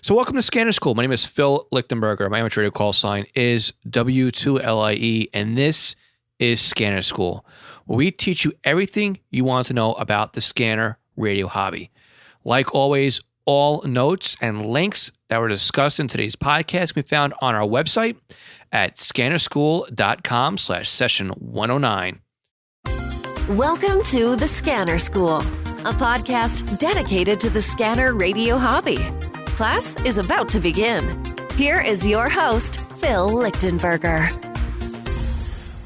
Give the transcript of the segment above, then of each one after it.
So welcome to Scanner School. My name is Phil Lichtenberger. My amateur radio call sign is W2LIE, and this is Scanner School, where we teach you everything you want to know about the scanner radio hobby. Like always, all notes and links that were discussed in today's podcast can be found on our website at scannerschool.com/session 109. Welcome to the Scanner School, a podcast dedicated to the scanner radio hobby. Class is about to begin. Here is your host, Phil Lichtenberger.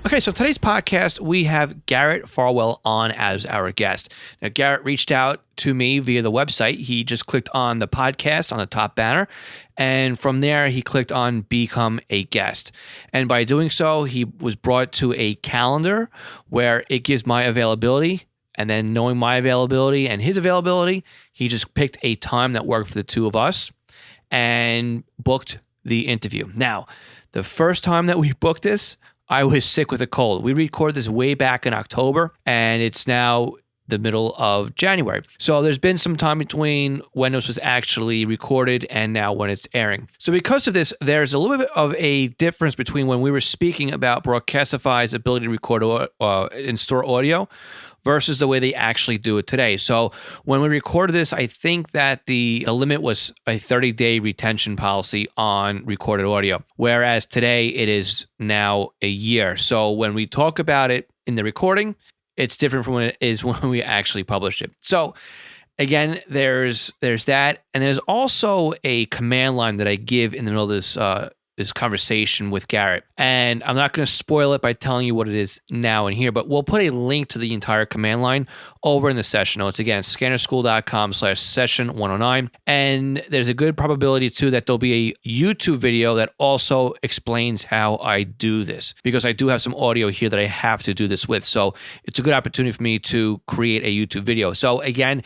Okay, so today's podcast, we have Garrett Farwell on as our guest. Now, Garrett reached out to me via the website. He just clicked on the podcast on the top banner, and from there, he clicked on Become a Guest. And by doing so, he was brought to a calendar where it gives my availability, and then knowing my availability and his availability, he just picked a time that worked for the two of us and booked the interview. Now, the first time that we booked this, I was sick with a cold. We recorded this way back in October, and it's now the middle of January. So there's been some time between when this was actually recorded and now when it's airing. So because of this, there's a little bit of a difference between when we were speaking about Broadcastify's ability to record and store audio versus the way they actually do it today. So when we recorded this, I think that the limit was a 30-day retention policy on recorded audio, whereas today it is now a year. So when we talk about it in the recording, it's different from when it is when we actually publish it. So again, there's that, and there's also a command line that I give in the middle of this conversation with Garrett. And I'm not going to spoil it by telling you what it is now and here, but we'll put a link to the entire command line over in the session notes. Again, scannerschool.com/session 109. And there's a good probability too that there'll be a YouTube video that also explains how I do this, because I do have some audio here that I have to do this with. So it's a good opportunity for me to create a YouTube video. So again,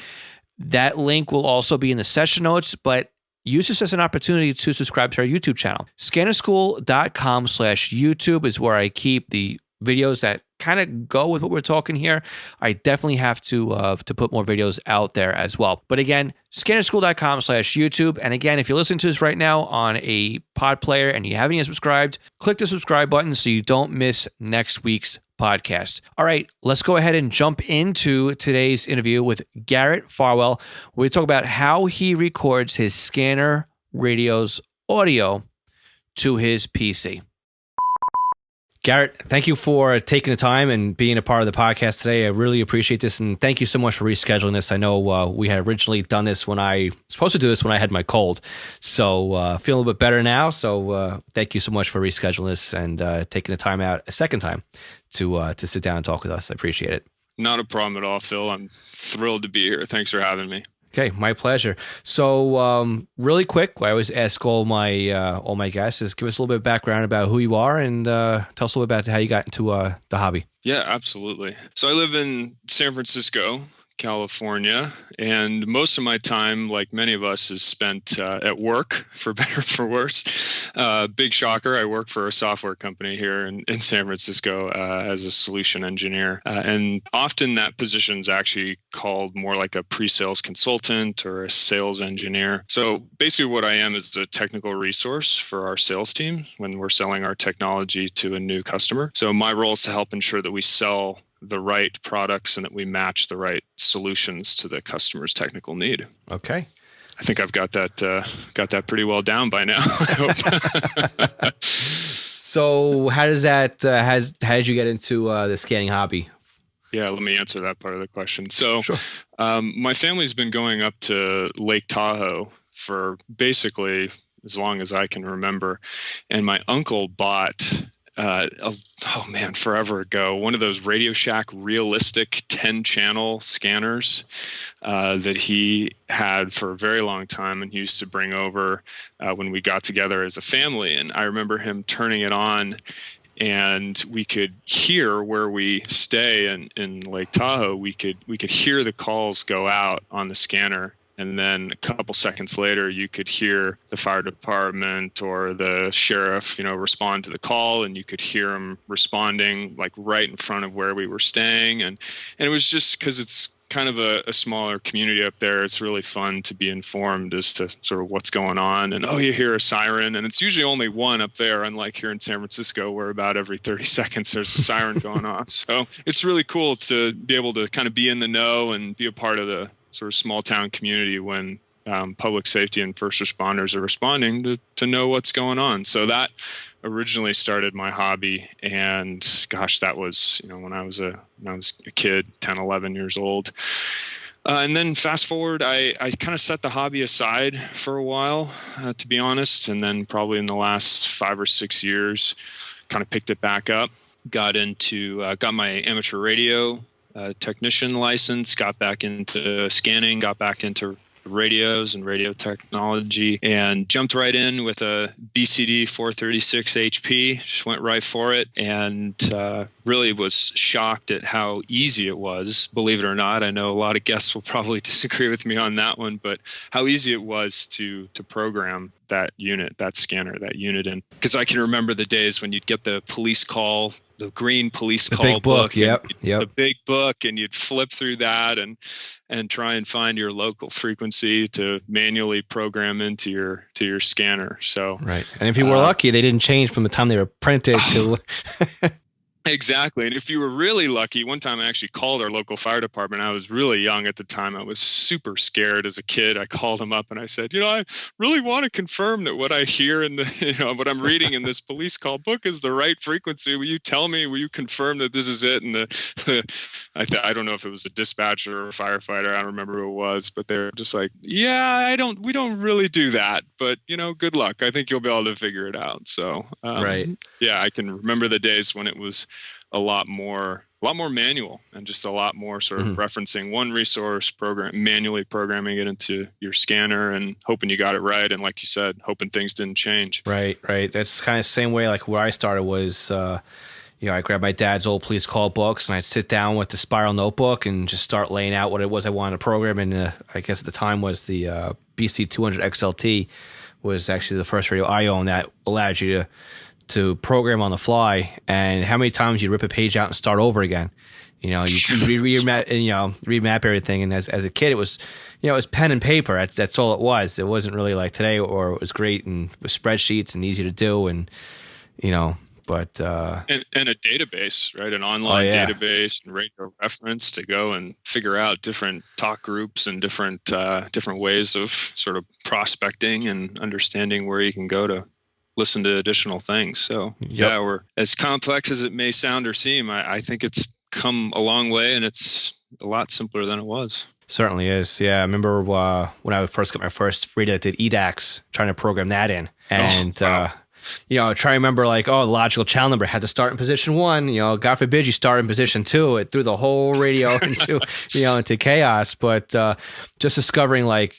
that link will also be in the session notes, but use this as an opportunity to subscribe to our YouTube channel. Scannerschool.com/YouTube is where I keep the videos that kind of go with what we're talking here. I definitely have to put more videos out there as well. But again, scannerschool.com/YouTube. And again, if you're listening to this right now on a pod player and you haven't yet subscribed, click the subscribe button so you don't miss next week's podcast. All right, let's go ahead and jump into today's interview with Garrett Farwell. We talk about how he records his scanner radio's audio to his PC. Garrett, thank you for taking the time and being a part of the podcast today. I really appreciate this, and thank you so much for rescheduling this. I know we had originally done this when I was supposed to do this when I had my cold, so feeling a little bit better now. So thank you so much for rescheduling this and taking the time out a second time to sit down and talk with us. I appreciate it. Not a problem at all, Phil. I'm thrilled to be here. Thanks for having me. Okay, my pleasure. So, really quick, I always ask all my guests is give us a little bit of background about who you are and tell us a little bit about how you got into the hobby. Yeah, absolutely. So I live in San Francisco, California, and most of my time, like many of us, is spent at work, for better or for worse. Big shocker, I work for a software company here in San Francisco as a solution engineer. And often that position is actually called more like a pre-sales consultant or a sales engineer. So basically what I am is a technical resource for our sales team when we're selling our technology to a new customer. So my role is to help ensure that we sell the right products and that we match the right solutions to the customer's technical need. Okay. I think I've got that pretty well down by now, I hope. So how does that, how did you get into the scanning hobby? Yeah, let me answer that part of the question. So Sure. My family's been going up to Lake Tahoe for basically as long as I can remember. And my uncle bought forever ago, one of those Radio Shack realistic 10-channel scanners that he had for a very long time and he used to bring over when we got together as a family. And I remember him turning it on, and we could hear where we stay in Lake Tahoe. We could hear the calls go out on the scanner. And then a couple seconds later, you could hear the fire department or the sheriff, respond to the call, and you could hear them responding like right in front of where we were staying. And it was just because it's kind of a smaller community up there, it's really fun to be informed as to sort of what's going on. And, you hear a siren, and it's usually only one up there, unlike here in San Francisco, where about every 30 seconds there's a siren going off. So it's really cool to be able to kind of be in the know and be a part of the sort of small town community when public safety and first responders are responding to know what's going on. So that originally started my hobby, and gosh, that was, when I was a kid, 10, 11 years old. And then fast forward, I kind of set the hobby aside for a while, to be honest. And then probably in the last 5 or 6 years, kind of picked it back up, got my amateur radio technician license, got back into scanning, got back into radios and radio technology, and jumped right in with a BCD 436 HP, just went right for it, and really was shocked at how easy it was, believe it or not. I know a lot of guests will probably disagree with me on that one, but how easy it was to program that unit, that scanner, that unit. And because I can remember the days when you'd get the police call, the green police call big book. Yep. The big book, and you'd flip through that and try and find your local frequency to manually program into your scanner. So right. And if you were lucky, they didn't change from the time they were printed to Exactly. And if you were really lucky, one time I actually called our local fire department. I was really young at the time. I was super scared as a kid. I called them up and I said, I really want to confirm that what I hear in the, what I'm reading in this police call book is the right frequency. Will you tell me, will you confirm that this is it? And I don't know if it was a dispatcher or a firefighter. I don't remember who it was, but they're just like, yeah, we don't really do that, but good luck. I think you'll be able to figure it out. So, right. Yeah, I can remember the days when it was a lot more manual and just a lot more sort of referencing one resource, manually programming it into your scanner and hoping you got it right. And like you said, hoping things didn't change. Right. That's kind of the same way like where I started was, I grabbed my dad's old police call books and I'd sit down with the spiral notebook and just start laying out what it was I wanted to program. And I guess at the time was the BC 200 XLT was actually the first radio I owned that allowed you to program on the fly, and how many times you rip a page out and start over again. You remap everything. And as a kid, it was, it was pen and paper. That's all it was. It wasn't really like today, or it was great and with spreadsheets and easy to do. And, but and a database, right? An online database and radio reference to go and figure out different talk groups and different ways of sort of prospecting and understanding where you can go to listen to additional things. So yeah, we're as complex as it may sound or seem. I think it's come a long way, and it's a lot simpler than it was. Certainly is. Yeah, I remember when I first got my first radio that did EDAX, trying to program that in, and try to remember like, the logical channel number had to start in position 1. God forbid you start in position 2. It threw the whole radio into into chaos. But just discovering like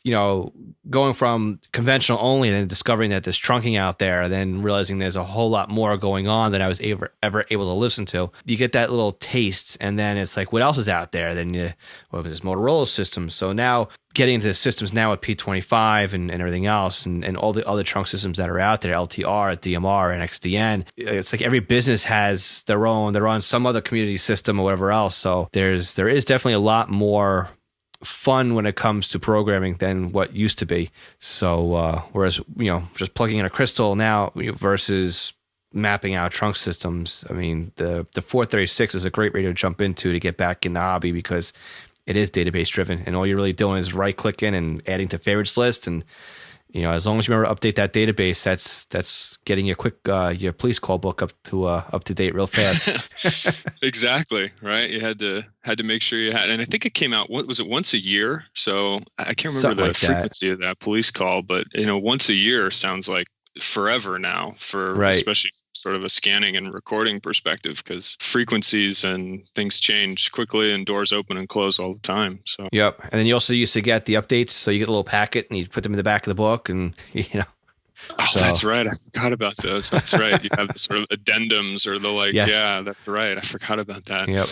going from conventional only, and then discovering that there's trunking out there, then realizing there's a whole lot more going on than I was ever able to listen to. You get that little taste, and then it's like, what else is out there? Then there's Motorola systems. So now getting into the systems now with P25 and everything else, and all the other trunk systems that are out there, LTR, DMR, and XDN. It's like every business has their own. They're on some other community system or whatever else. So there is definitely a lot more fun when it comes to programming than what used to be. So whereas just plugging in a crystal now versus mapping out trunk systems. I mean, the 436 is a great radio to jump into to get back in the hobby, because it is database driven, and all you're really doing is right clicking and adding to favorites list. And as long as you remember to update that database, that's getting your your police call book up to date real fast. Exactly, right. You had to make sure you had, and I think it came out. What was it, once a year? So I can't remember Something the like frequency of that police call, but once a year sounds like forever now especially sort of a scanning and recording perspective, because frequencies and things change quickly and doors open and close all the time. So yep. And then you also used to get the updates, so you get a little packet and you put them in the back of the book, and That's right. I forgot about those. That's right. You have the sort of addendums or the yes. Yeah, that's right. I forgot about that. Yep.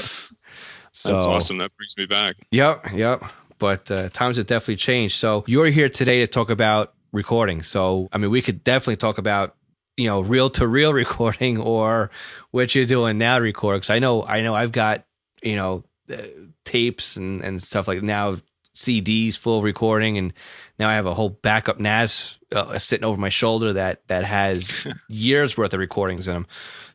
So, that's awesome. That brings me back. Yep. But times have definitely changed. So you're here today to talk about recording. So, I mean, we could definitely talk about, reel-to-reel recording, or what you're doing now to record. Because I know I've got, tapes and stuff like now CDs full of recording, and now I have a whole backup NAS sitting over my shoulder that has years worth of recordings in them.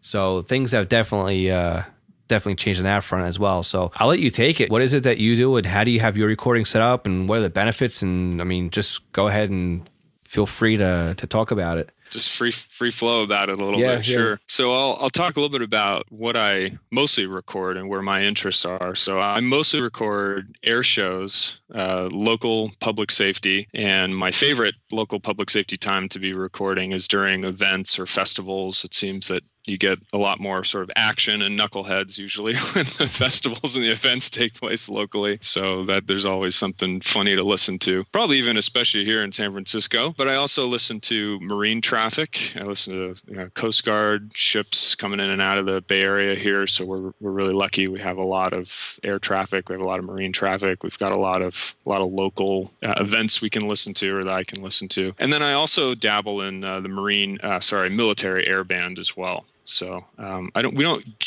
So things have definitely changed on that front as well. So I'll let you take it. What is it that you do, and how do you have your recording set up, and what are the benefits? And I mean, just go ahead and feel free to talk about it. Just free flow about it a little bit. Sure. Yeah. So I'll talk a little bit about what I mostly record and where my interests are. So I mostly record air shows, local public safety, and my favorite local public safety time to be recording is during events or festivals. It seems that you get a lot more sort of action and knuckleheads usually when the festivals and the events take place locally. So that there's always something funny to listen to, probably even especially here in San Francisco. But I also listen to marine traffic. I listen to Coast Guard ships coming in and out of the Bay Area here. So we're really lucky. We have a lot of air traffic. We have a lot of marine traffic. We've got a lot of local events we can listen to, or that I can listen to. And then I also dabble in the military air band as well. So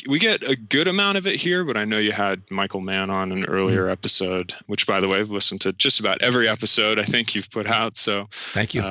we get a good amount of it here, but I know you had Michael Mann on an earlier episode, which, by the way, I've listened to just about every episode I think you've put out. So thank you.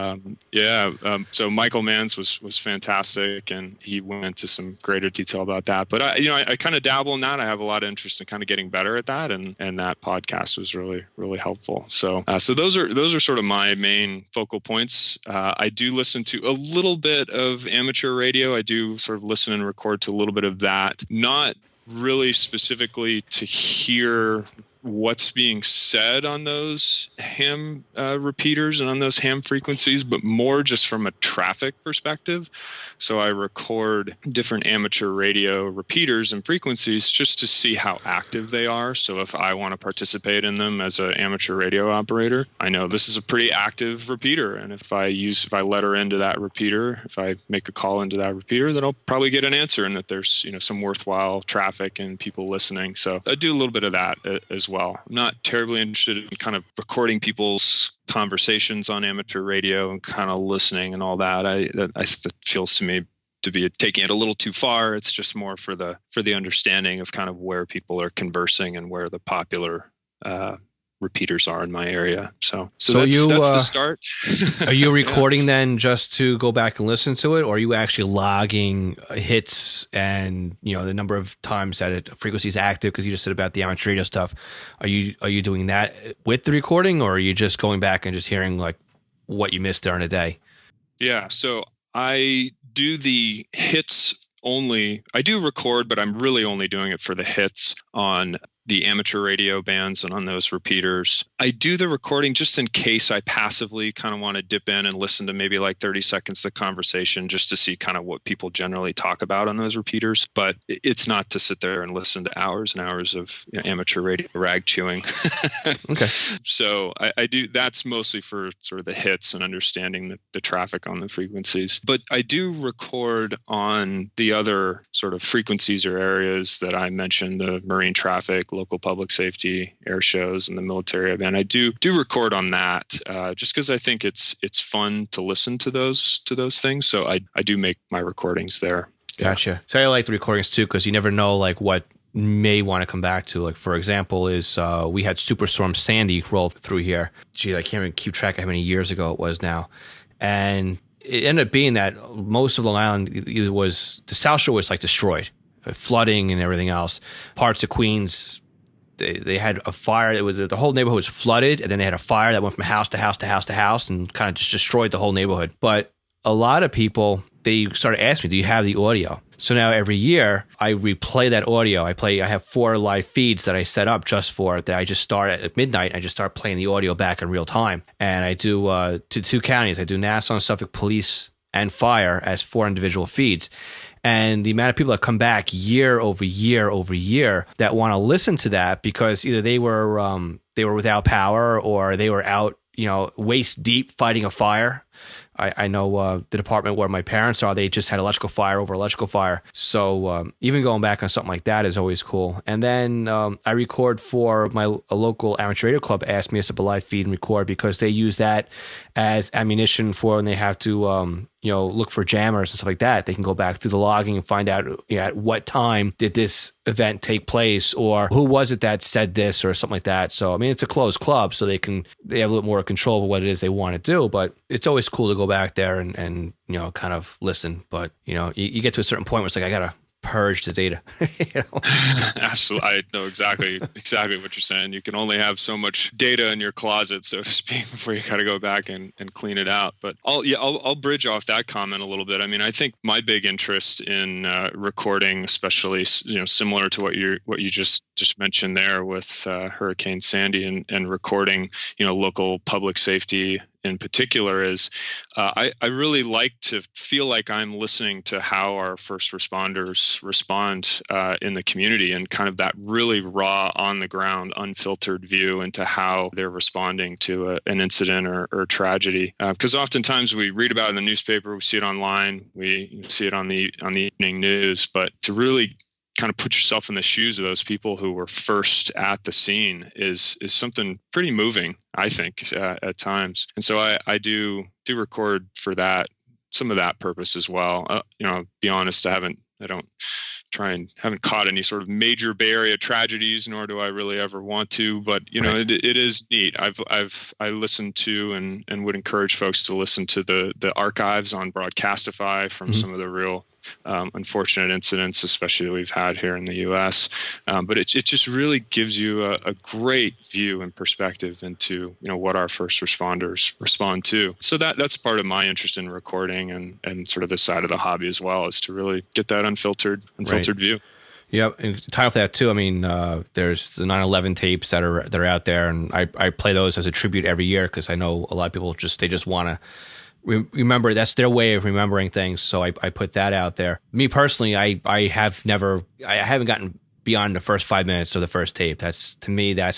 So Michael Mann's was fantastic, and he went into some greater detail about that. But I kind of dabble in that. I have a lot of interest in kind of getting better at that, and that podcast was really, really helpful. So those are sort of my main focal points. I do listen to a little bit of amateur radio. I do sort of listen and record to a little bit of that, not really specifically to hear what's being said on those ham repeaters and on those ham frequencies, but more just from a traffic perspective. So I record different amateur radio repeaters and frequencies just to see how active they are. So if I want to participate in them as an amateur radio operator, I know this is a pretty active repeater. And if I let her into that repeater, if I make a call into that repeater, then I'll probably get an answer, and that there's some worthwhile traffic and people listening. So I do a little bit of that as well. I'm not terribly interested in kind of recording people's conversations on amateur radio and kind of listening and all that. That feels to me to be taking it a little too far. It's just more for the understanding of kind of where people are conversing and where the popular repeaters are in my area. So that's the start. Are you recording then just to go back and listen to it, or are you actually logging hits and the number of times that a frequency is active? Because you just said about the amateur radio stuff. Are you doing that with the recording, or are you just going back and just hearing like what you missed during the day? Yeah, so I do the hits only. I do record, but I'm really only doing it for the hits on the amateur radio bands and on those repeaters. I do the recording just in case I passively kind of want to dip in and listen to maybe like 30 seconds of conversation just to see kind of what people generally talk about on those repeaters. But it's not to sit there and listen to hours and hours of amateur radio rag chewing. Okay. So I do, that's mostly for sort of the hits and understanding the traffic on the frequencies. But I do record on the other sort of frequencies or areas that I mentioned, the marine traffic, local public safety, air shows, and the military band. I do record on that just because I think it's fun to listen to those things. So I do make my recordings there. Gotcha. So I like the recordings too, because you never know like what may want to come back to. Like for example, is we had Superstorm Sandy roll through here. Gee, I can't even keep track of how many years ago it was now, and it ended up being that most of Long Island the South Shore was like destroyed. Flooding and everything else. Parts of Queens, they had a fire. It was the whole neighborhood was flooded, and then they had a fire that went from house to house to house to house, and kind of just destroyed the whole neighborhood. But a lot of people, they started asking me, "Do you have the audio?" So now every year I replay that audio. I have 4 live feeds that I set up just for it. That I just start at midnight. I just start playing the audio back in real time, and I do to 2 counties. I do Nassau and Suffolk Police and Fire as 4 individual feeds. And the amount of people that come back year over year over year that want to listen to that because either they were without power or they were out, waist deep fighting a fire. I know the department where my parents are, they just had electrical fire over electrical fire. So even going back on something like that is always cool. And then I record for a local amateur radio club asked me to set up a live feed and record because they use that as ammunition for when they have to look for jammers and stuff like that, they can go back through the logging and find out at what time did this event take place, or who was it that said this or something like that. So, I mean, it's a closed club, so they have a little more control over what it is they want to do, but it's always cool to go back there and kind of listen. But, you get to a certain point where it's like, I got to purge the data. Absolutely. I know exactly what you're saying. You can only have so much data in your closet, so to speak, before you got to go back and clean it out. But I'll bridge off that comment a little bit. I mean, I think my big interest in recording, especially similar to what you just mentioned there with Hurricane Sandy and recording local public safety in particular, is I really like to feel like I'm listening to how our first responders respond in the community, and kind of that really raw, on the ground, unfiltered view into how they're responding to an incident or tragedy. Because oftentimes we read about it in the newspaper, we see it online, we see it on the evening news, but to really kind of put yourself in the shoes of those people who were first at the scene is something pretty moving, I think, at times. And so I do record for some of that purpose as well. Be honest, I haven't caught any sort of major Bay Area tragedies, nor do I really ever want to. But it is neat. I listened to and would encourage folks to listen to the archives on Broadcastify from some of the real unfortunate incidents, especially that we've had here in the U.S. But it just really gives you a great view and perspective into what our first responders respond to. So that's part of my interest in recording and sort of this side of the hobby as well, is to really get that unfiltered view. Yep, and title for that too. I mean, there's the 9/11 tapes that are out there, and I play those as a tribute every year because I know a lot of people just want to remember. That's their way of remembering things. So I put that out there. Me personally, I haven't gotten beyond the first 5 minutes of the first tape. That's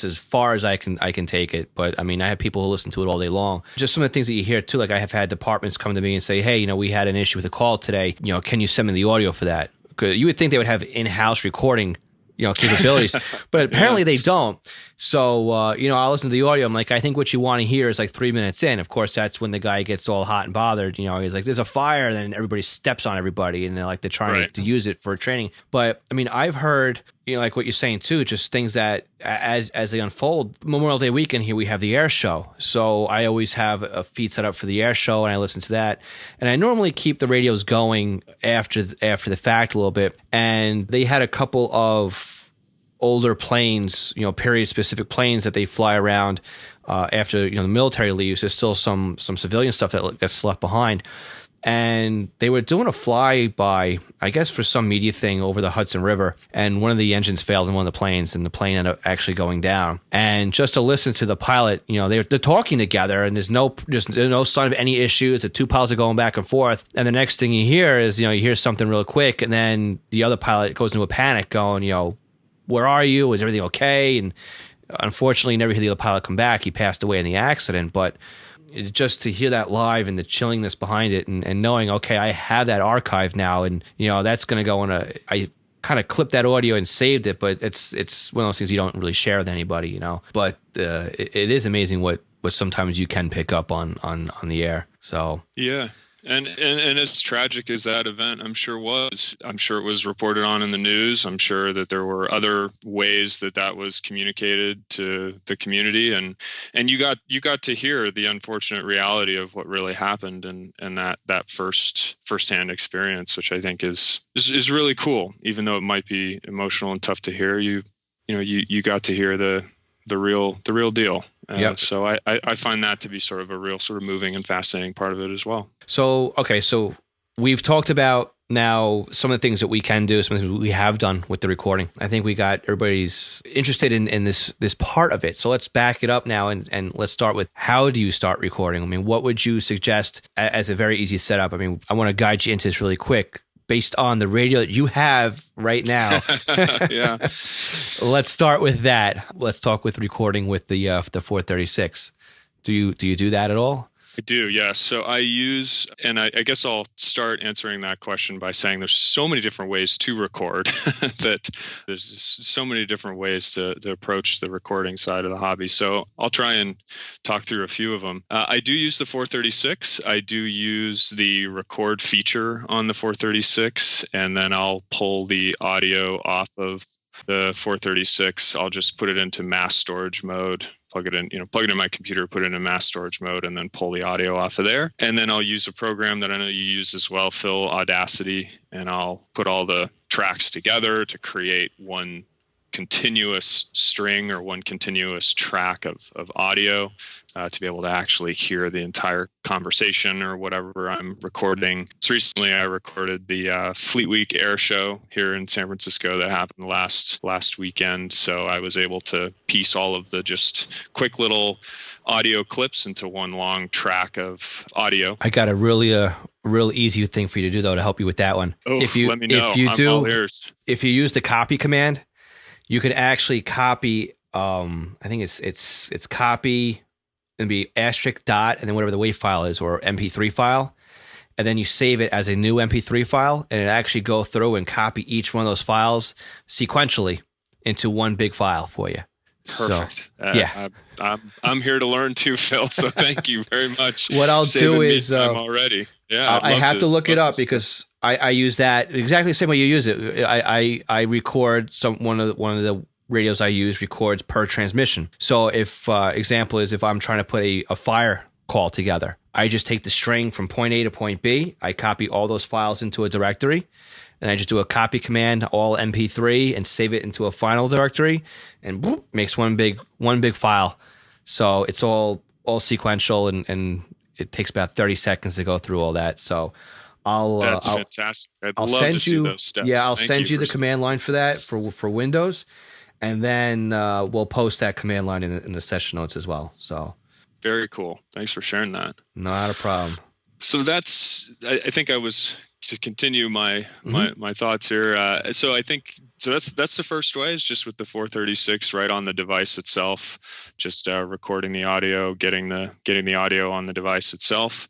as far as I can take it. But I mean, I have people who listen to it all day long. Just some of the things that you hear too. Like I have had departments come to me and say, hey, we had an issue with a call today. Can you send me the audio for that? Because you would think they would have in-house recording capabilities, but apparently they don't. So, I'll listen to the audio. I'm like, I think what you want to hear is like 3 minutes in. Of course, that's when the guy gets all hot and bothered. He's like, there's a fire. And then everybody steps on everybody and they're trying to use it for training. But I mean, I've heard, like what you're saying too, just things that as they unfold. Memorial Day weekend here, we have the air show. So I always have a feed set up for the air show and I listen to that. And I normally keep the radios going after the fact a little bit. And they had a couple of older planes, period-specific planes that they fly around after the military leaves. There's still some civilian stuff that gets left behind, and they were doing a flyby, I guess, for some media thing over the Hudson River, and one of the engines failed in one of the planes, and the plane ended up actually going down. And just to listen to the pilot, they're talking together, and there's no sign of any issues. The two pilots are going back and forth, and the next thing you hear is you hear something real quick, and then the other pilot goes into a panic, going, where are you? Is everything okay? And unfortunately, never hear the other pilot come back. He passed away in the accident. But just to hear that live and the chillingness behind it, and knowing, okay, I have that archive now, and that's going to go I kind of clipped that audio and saved it, but it's one of those things you don't really share with anybody, But it is amazing what sometimes you can pick up on the air. So yeah. And as tragic as that event, I'm sure it was reported on in the news. I'm sure that there were other ways that was communicated to the community, and you got to hear the unfortunate reality of what really happened, and that firsthand experience, which I think is really cool, even though it might be emotional and tough to hear. You got to hear the real deal. Yep. So I find that to be sort of a real sort of moving and fascinating part of it as well. So, okay, so we've talked about now some of the things that we can do, some of the things we have done with the recording. I think we got everybody's interested in this part of it. So let's back it up now and let's start with, how do you start recording? I mean, what would you suggest as a very easy setup? I mean, I want to guide you into this really quick. Based on the radio that you have right now. Yeah. Let's start with that. Let's talk with recording with the 436. Do you do that at all? I do, yes. So I use, and I guess I'll start answering that question by saying there's so many different ways to record that there's just so many different ways to approach the recording side of the hobby. So I'll try and talk through a few of them. I do use the 436. I do use the record feature on the 436, and then I'll pull the audio off of the 436. I'll just put it into mass storage mode, plug it in my computer, put it in mass storage mode, and then pull the audio off of there. And then I'll use a program that I know you use as well, Phil, Audacity, and I'll put all the tracks together to create one continuous string or one continuous track of audio to be able to actually hear the entire conversation or whatever I'm recording. So recently I recorded the Fleet Week Air Show here in San Francisco that happened last weekend. So I was able to piece all of the just quick little audio clips into one long track of audio. I got a real easy thing for you to do though to help you with that one. Oh, let me know. I'm all ears. If you use the copy command, you can actually copy. I think it's copy and be asterisk dot and then whatever the WAV file is or MP3 file, and then you save it as a new MP3 file, and it actually go through and copy each one of those files sequentially into one big file for you. Perfect. So, yeah, I'm here to learn too, Phil. So thank you very much. What I'll do is I'm already. Yeah, I have to look it up because I use that exactly the same way you use it. I record one of the radios I use records per transmission. So if example is if I'm trying to put a fire call together, I just take the string from point A to point B. I copy all those files into a directory, and I just do a copy command, all MP3, and save it into a final directory, and boop, makes one big file. So it's all sequential, and it takes about 30 seconds to go through all that. So that's fantastic. I'll love to see those steps. Yeah, I'll send you the command line for that for Windows, and then we'll post that command line in the session notes as well. So very cool. Thanks for sharing that. Not a problem. So I think I was to continue my thoughts here. So I think that's the first way is just with the 436 right on the device itself, just recording the audio, getting the audio on the device itself.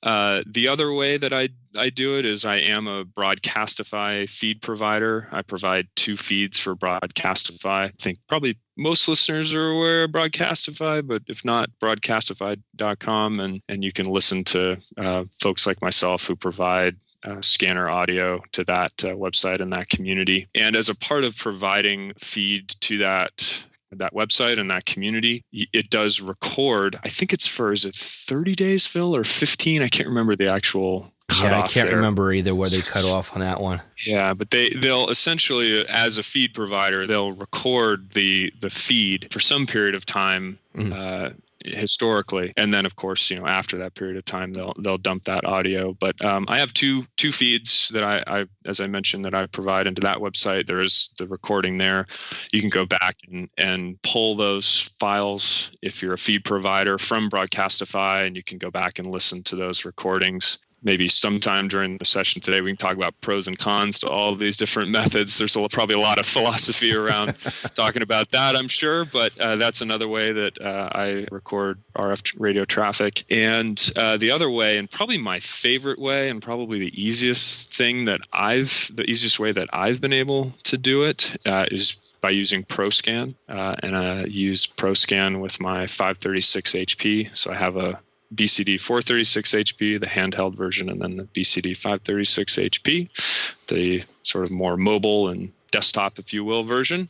The other way that I do it is I am a Broadcastify feed provider. I provide 2 feeds for Broadcastify. I think probably most listeners are aware of Broadcastify, but if not, broadcastify.com, and you can listen to folks like myself who provide scanner audio to that website and that community. And as a part of providing feed to that website and that community, it does record. I think it's is it 30 days, Phil, or 15? I can't remember the actual cutoff. Yeah, I can't remember either where they cut off on that one. Yeah, but they'll essentially, as a feed provider, they'll record the feed for some period of time. Historically, and then of course, after that period of time, they'll dump that audio. But I have two feeds that I as I mentioned, that I provide into that website. There is the recording there. You can go back and pull those files if you're a feed provider from Broadcastify, and you can go back and listen to those recordings. Maybe sometime during the session today, we can talk about pros and cons to all of these different methods. There's probably a lot of philosophy around talking about that, I'm sure, but that's another way that I record RF radio traffic. And the other way, and probably my favorite way, and probably the easiest way that I've been able to do it is by using ProScan. And I use ProScan with my 536 HP. So I have a BCD 436 HP, the handheld version, and then the BCD 536 HP, the sort of more mobile and desktop, if you will, version.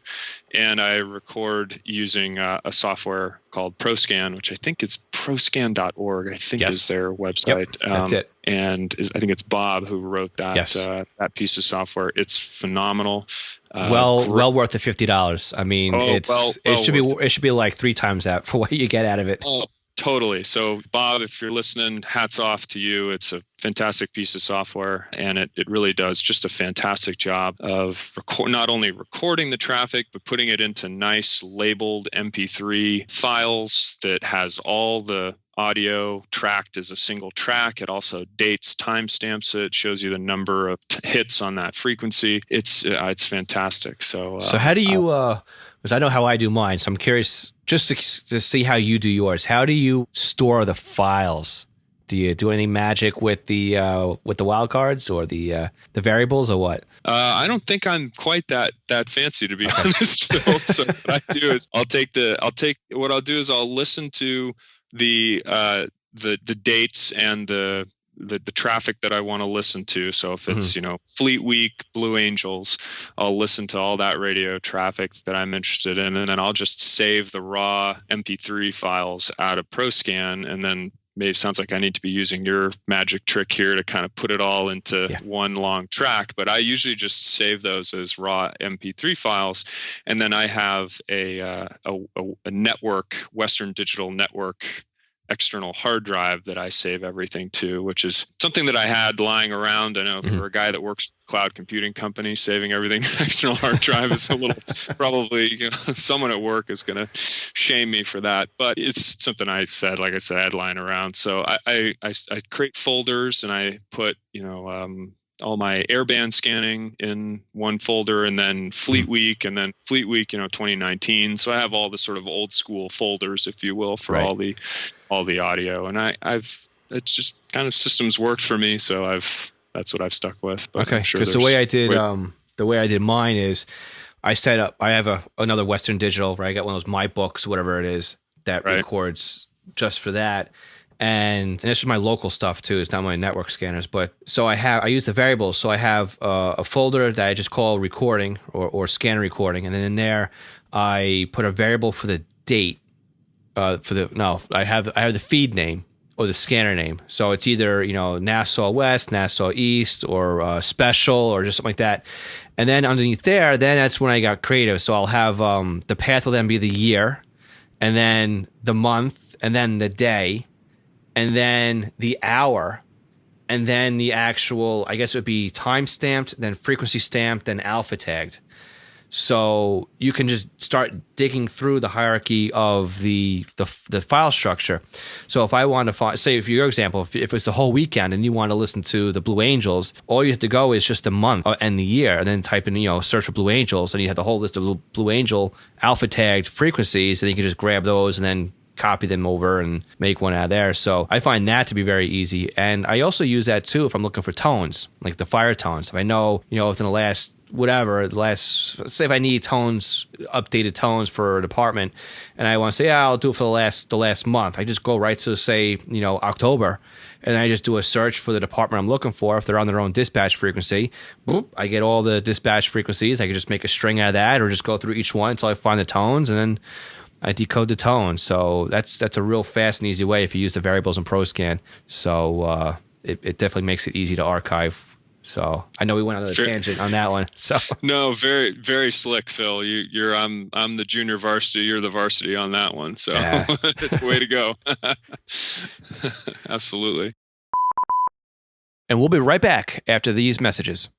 And I record using a software called ProScan, which I think it's proscan.org, I think is their website. Yep, that's it. And I think it's Bob who wrote that that piece of software. It's phenomenal. Well worth the $50. I mean, it should be like 3 times that for what you get out of it. Oh, totally. So Bob, if you're listening, hats off to you. It's a fantastic piece of software, and it really does just a fantastic job of not only recording the traffic, but putting it into nice labeled MP3 files that has all the audio tracked as a single track. It also dates, timestamps it, shows you the number of hits on that frequency. It's fantastic. So how do you because I know how I do mine, so I'm curious just to see how you do yours. How do you store the files Do you do any magic with the wild cards or the variables or what? I don't think I'm quite that fancy, to be honest, Phil. So what I do is I'll listen to the dates and the traffic that I want to listen to. So if it's, Fleet Week, Blue Angels, I'll listen to all that radio traffic that I'm interested in. And then I'll just save the raw MP3 files out of ProScan. And then maybe sounds like I need to be using your magic trick here to kind of put it all into one long track. But I usually just save those as raw MP3 files. And then I have a network, Western Digital Network external hard drive that I save everything to, which is something that I had lying around. I know for a guy that works for a cloud computing company, saving everything to external hard drive is a little, probably, someone at work is going to shame me for that, but it's something I had lying around. So I create folders and I put, all my airband scanning in one folder, and then Fleet Week, 2019. So I have all the sort of old school folders, if you will, for all the audio. And it's just kind of systems worked for me. So that's what I've stuck with. But okay. Because the way I did mine is I set up, I have another Western Digital, right? I got one of those My Books, whatever it is, that records just for that. And this is my local stuff too. It's not my network scanners, but so I use the variables. So I have a folder that I just call recording or scan recording, and then in there I put a variable for the date. I have the feed name or the scanner name. So it's either Nassau West, Nassau East, or Special, or just something like that. And then underneath there, then that's when I got creative. So I'll have the path will then be the year, and then the month, and then the day, and then the hour, and then the actual, I guess it would be time stamped, then frequency stamped, then alpha tagged. So you can just start digging through the hierarchy of the file structure. So if I want to find, say, for your example, if it's the whole weekend and you want to listen to the Blue Angels, all you have to go is just the month and the year, and then type in, search for Blue Angels, and you have the whole list of Blue Angel alpha tagged frequencies, and you can just grab those and then copy them over and make one out of there. So I find that to be very easy. And I also use that too if I'm looking for tones, like the fire tones. If I know, within the last say if I need tones, updated tones for a department, and I want to say, I'll do it for the last month. I just go right to, say, October, and I just do a search for the department I'm looking for. If they're on their own dispatch frequency, boop, I get all the dispatch frequencies. I can just make a string out of that, or just go through each one until I find the tones, and then I decode the tone. So that's a real fast and easy way if you use the variables in ProScan. So it definitely makes it easy to archive. So I know we went on a tangent on that one. So no, very, very slick, Phil. I'm the junior varsity. You're the varsity on that one. So way to go. Absolutely. And we'll be right back after these messages.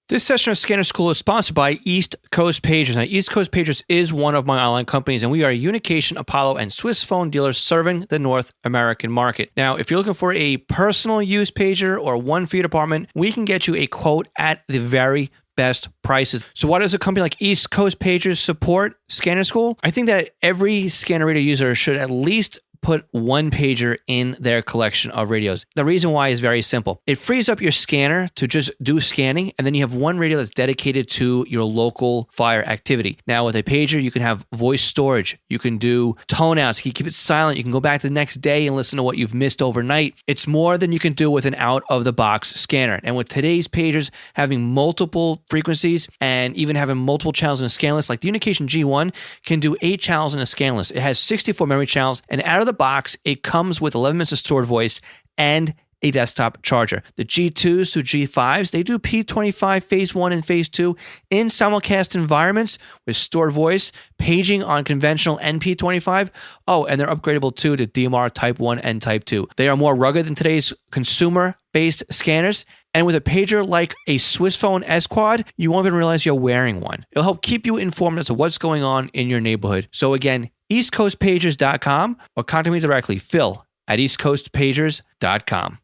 This session of Scanner School is sponsored by East Coast Pagers. Now, East Coast Pagers is one of my online companies, and we are a Unication, Apollo, and Swiss phone dealers serving the North American market. Now, if you're looking for a personal use pager or one for your department, we can get you a quote at the very best prices. So why does a company like East Coast Pagers support Scanner School? I think that every scanner radio user should at least put one pager in their collection of radios. The reason why is very simple. It frees up your scanner to just do scanning, and then you have one radio that's dedicated to your local fire activity. Now, with a pager, you can have voice storage. You can do tone outs. You can keep it silent. You can go back the next day and listen to what you've missed overnight. It's more than you can do with an out-of-the-box scanner. And with today's pagers having multiple frequencies and even having multiple channels in a scan list, like the Unication G1 can do 8 channels in a scan list. It has 64 memory channels, and out of the box, it comes with 11 minutes of stored voice and a desktop charger. The G2s to G5s, they do P25 phase 1 and phase 2 in simulcast environments with stored voice, paging on conventional NP25. Oh, and they're upgradable too to DMR Type 1 and Type 2. They are more rugged than today's consumer-based scanners. And with a pager like a Swiss phone S Quad, you won't even realize you're wearing one. It'll help keep you informed as to what's going on in your neighborhood. So again, eastcoastpagers.com, or contact me directly, Phil at eastcoastpagers.com.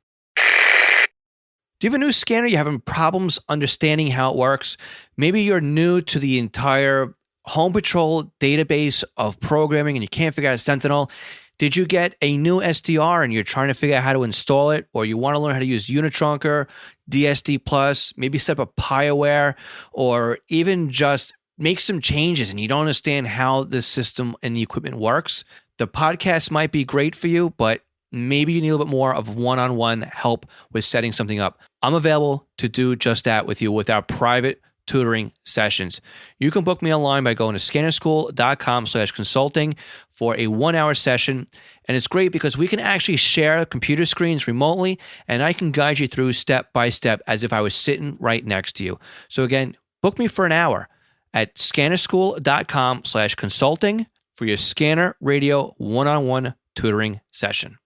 Do you have a new scanner? You're having problems understanding how it works? Maybe you're new to the entire Home Patrol database of programming and you can't figure out Sentinel. Did you get a new SDR and you're trying to figure out how to install it, or you want to learn how to use Unitrunker, DSD Plus, maybe set up a PieAware, or even just make some changes and you don't understand how the system and the equipment works? The podcast might be great for you, but maybe you need a little bit more of one-on-one help with setting something up. I'm available to do just that with you with our private tutoring sessions. You can book me online by going to scannerschool.com/consulting for a 1-hour session. And it's great because we can actually share computer screens remotely, and I can guide you through step by step as if I was sitting right next to you. So again, book me for an hour at scannerschool.com/consulting for your Scanner Radio one-on-one tutoring session.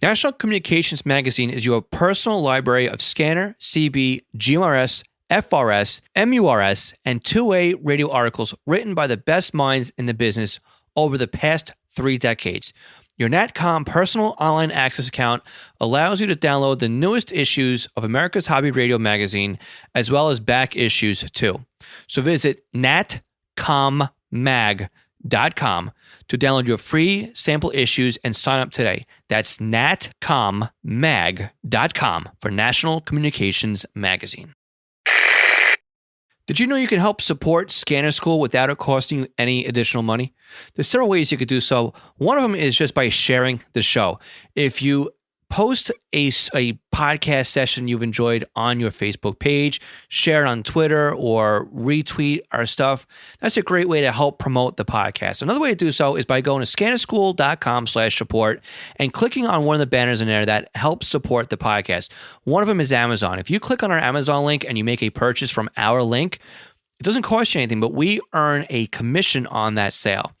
National Communications Magazine is your personal library of scanner, CB, GMRS, FRS, MURS, and two-way radio articles written by the best minds in the business over the past 3 decades. Your NatCom personal online access account allows you to download the newest issues of America's Hobby Radio magazine, as well as back issues too. So visit natcommag.com to download your free sample issues and sign up today. That's natcommag.com for National Communications Magazine. Did you know you can help support Scanner School without it costing you any additional money? There's several ways you could do so. One of them is just by sharing the show. If you post a podcast session you've enjoyed on your Facebook page, share it on Twitter, or retweet our stuff, that's a great way to help promote the podcast. Another way to do so is by going to scannerschool.com/support and clicking on one of the banners in there that helps support the podcast. One of them is Amazon. If you click on our Amazon link and you make a purchase from our link, it doesn't cost you anything, but we earn a commission on that sale.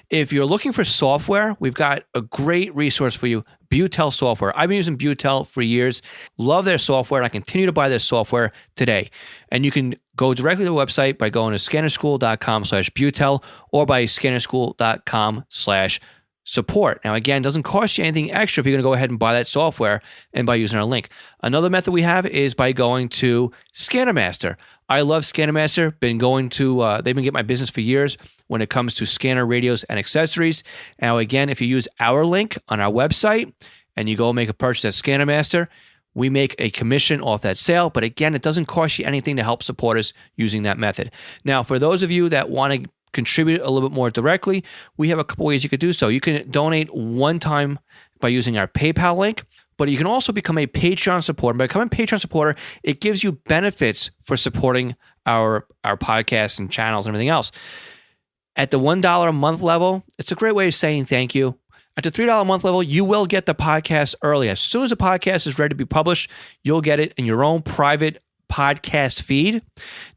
If you're looking for software, we've got a great resource for you, Butel software. I've been using Butel for years. Love their software, and I continue to buy their software today. And you can go directly to the website by going to scannerschool.com/Butel or by scannerschool.com/support. Now, again, it doesn't cost you anything extra if you're going to go ahead and buy that software and by using our link. Another method we have is by going to ScannerMaster. I love ScannerMaster. They've been getting my business for years when it comes to scanner radios and accessories. Now, again, if you use our link on our website and you go make a purchase at ScannerMaster, we make a commission off that sale. But again, it doesn't cost you anything to help support us using that method. Now, for those of you that want to contribute a little bit more directly, we have a couple ways you could do so. You can donate one time by using our PayPal link, but you can also become a Patreon supporter. By becoming a Patreon supporter, it gives you benefits for supporting our podcast and channels and everything else. At the $1 a month level, it's a great way of saying thank you. At the $3 a month level, you will get the podcast early. As soon as the podcast is ready to be published, you'll get it in your own private podcast feed.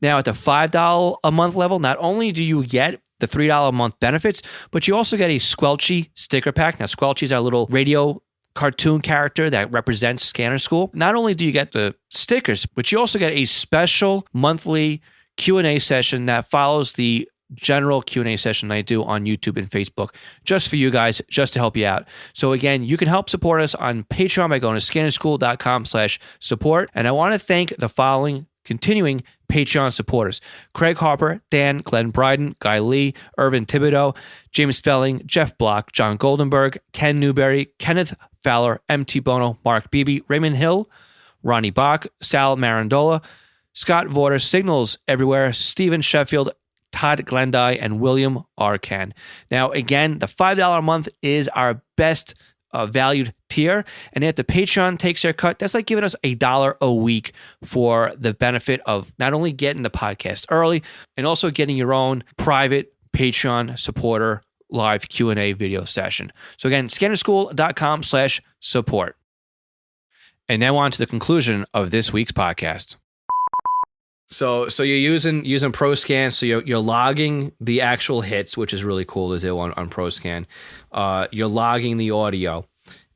Now, at the $5 a month level, not only do you get the $3 a month benefits, but you also get a Squelchy sticker pack. Now, Squelchy is our little radio cartoon character that represents Scanner School. Not only do you get the stickers, but you also get a special monthly Q&A session that follows the general Q&A session I do on YouTube and Facebook, just for you guys, just to help you out. So again, you can help support us on Patreon by going to scannerschool.com/support. And I want to thank the following continuing Patreon supporters: Craig Harper, Dan, Glenn Bryden, Guy Lee, Irvin Thibodeau, James Felling, Jeff Block, John Goldenberg, Ken Newberry, Kenneth Fowler, MT Bono, Mark Beebe, Raymond Hill, Ronnie Bach, Sal Marandola, Scott Vorder, Signals Everywhere, Stephen Sheffield, Todd Glendy, and William Arcan. Now, again, the $5 a month is our best valued tier. And if the Patreon takes their cut, that's like giving us $1 a week for the benefit of not only getting the podcast early and also getting your own private Patreon supporter live Q&A video session. So again, scannerschool.com/support. And now on to the conclusion of this week's podcast. So you're using ProScan, so you're logging the actual hits, which is really cool to do on ProScan. You're logging the audio,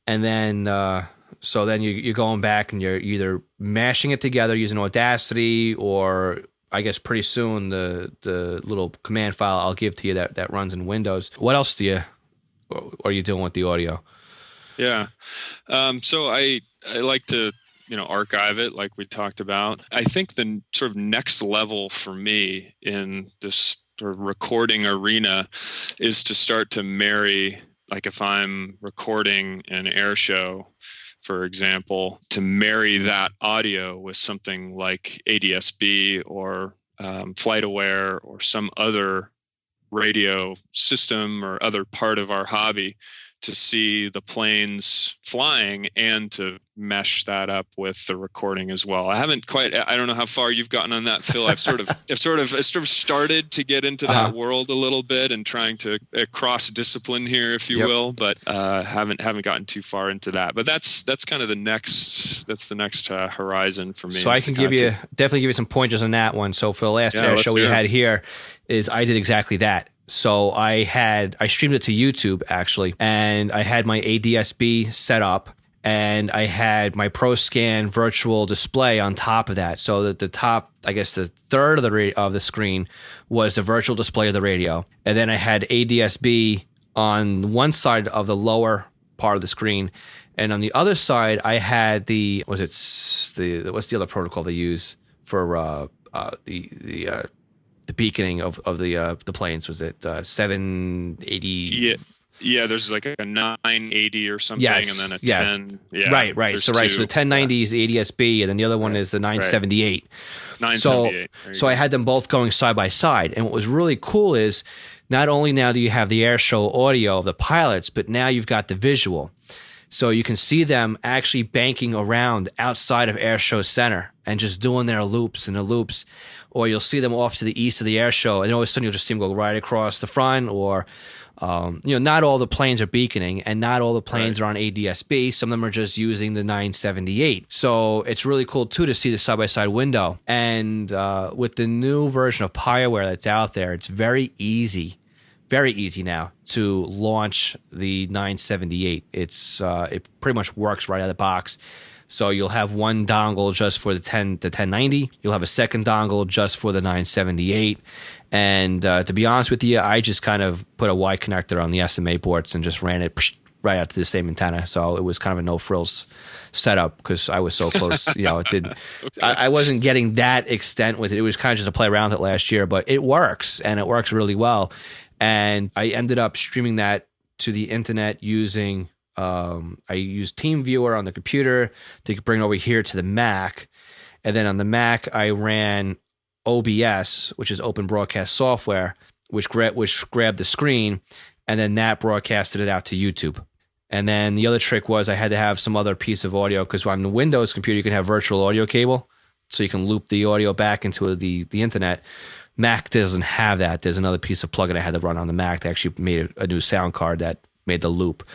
and then you're going back and you're either mashing it together using Audacity, or I guess pretty soon the little command file I'll give to you that runs in Windows. What else are you doing with the audio? Yeah, so I like to archive it like we talked about. I think the sort of next level for me in this sort of recording arena is to start to marry like if I'm recording an air show, for example, to marry that audio with something like ADSB or FlightAware or some other radio system or other part of our hobby, to see the planes flying and to mesh that up with the recording as well. I don't know how far you've gotten on that, Phil. I've sort of started to get into that world a little bit and trying to cross discipline here, if you will, but haven't gotten too far into that. But that's kind of the next horizon for me. So I can definitely give you some pointers on that one. So for the last air show we had here, is I did exactly that. So I streamed it to YouTube actually, and I had my ADSB set up, and I had my ProScan virtual display on top of that. So that the top, I guess the third of the screen was the virtual display of the radio, and then I had ADSB on one side of the lower part of the screen, and on the other side I had what's the other protocol they use for the beaconing of the planes? Was it 780? Yeah, there's like a 980 or something, and then a 10. Yeah, right. So the 1090 is the ADSB, and then the other one is the 978. 978. So I had them both going side by side, and what was really cool is not only now do you have the air show audio of the pilots, but now you've got the visual. So you can see them actually banking around outside of Air Show Center and just doing their loops and the loops. Or you'll see them off to the east of the air show, and all of a sudden you'll just see them go right across the front. Or, not all the planes are beaconing, and not all the planes are on ADSB. Some of them are just using the 978. So it's really cool, too, to see the side-by-side window. And with the new version of PyWare that's out there, it's very easy now to launch the 978. It pretty much works right out of the box. So you'll have one dongle just for the 1090. You'll have a second dongle just for the 978. And to be honest with you, I just kind of put a Y connector on the SMA ports and just ran it right out to the same antenna. So it was kind of a no frills setup because I was so close. It did. I wasn't getting that extent with it. It was kind of just a play around with it last year, but it works, and it works really well. And I ended up streaming that to the internet using. I used TeamViewer on the computer to bring it over here to the Mac. And then on the Mac, I ran OBS, which is Open Broadcast Software, which grabbed the screen, and then that broadcasted it out to YouTube. And then the other trick was I had to have some other piece of audio, because on the Windows computer, you can have virtual audio cable, so you can loop the audio back into the internet. Mac doesn't have that. There's another piece of plugin I had to run on the Mac that actually made a new sound card that made the loop.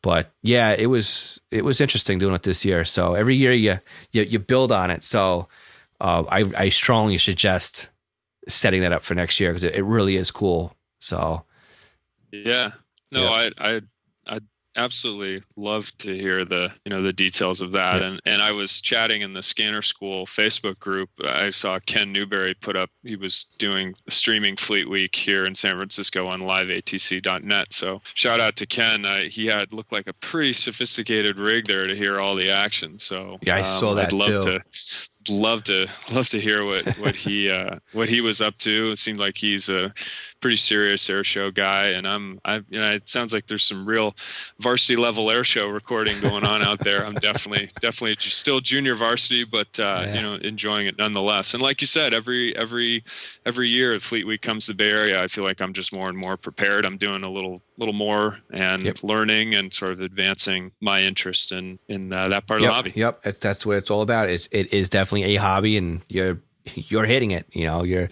But yeah, it was interesting doing it this year. So every year you build on it. So I strongly suggest setting that up for next year, because it really is cool. So I'd absolutely love to hear the details of that. And I was chatting in the Scanner School Facebook group. I saw Ken Newberry put up, he was doing streaming Fleet Week here in San Francisco on liveatc.net. So shout out to Ken. He had looked like a pretty sophisticated rig there to hear all the action. So yeah, I saw that too. Love to hear what he was up to. It seemed like he's a pretty serious air show guy, and it sounds like there's some real varsity level air show recording going on out there. I'm definitely still junior varsity, but enjoying it nonetheless. And like you said, every year at Fleet Week comes to the Bay Area, I feel like I'm just more and more prepared. I'm doing a little more and learning and sort of advancing my interest in that part of the hobby. Yep, that's what it's all about. It is definitely a hobby, and you're hitting it. You're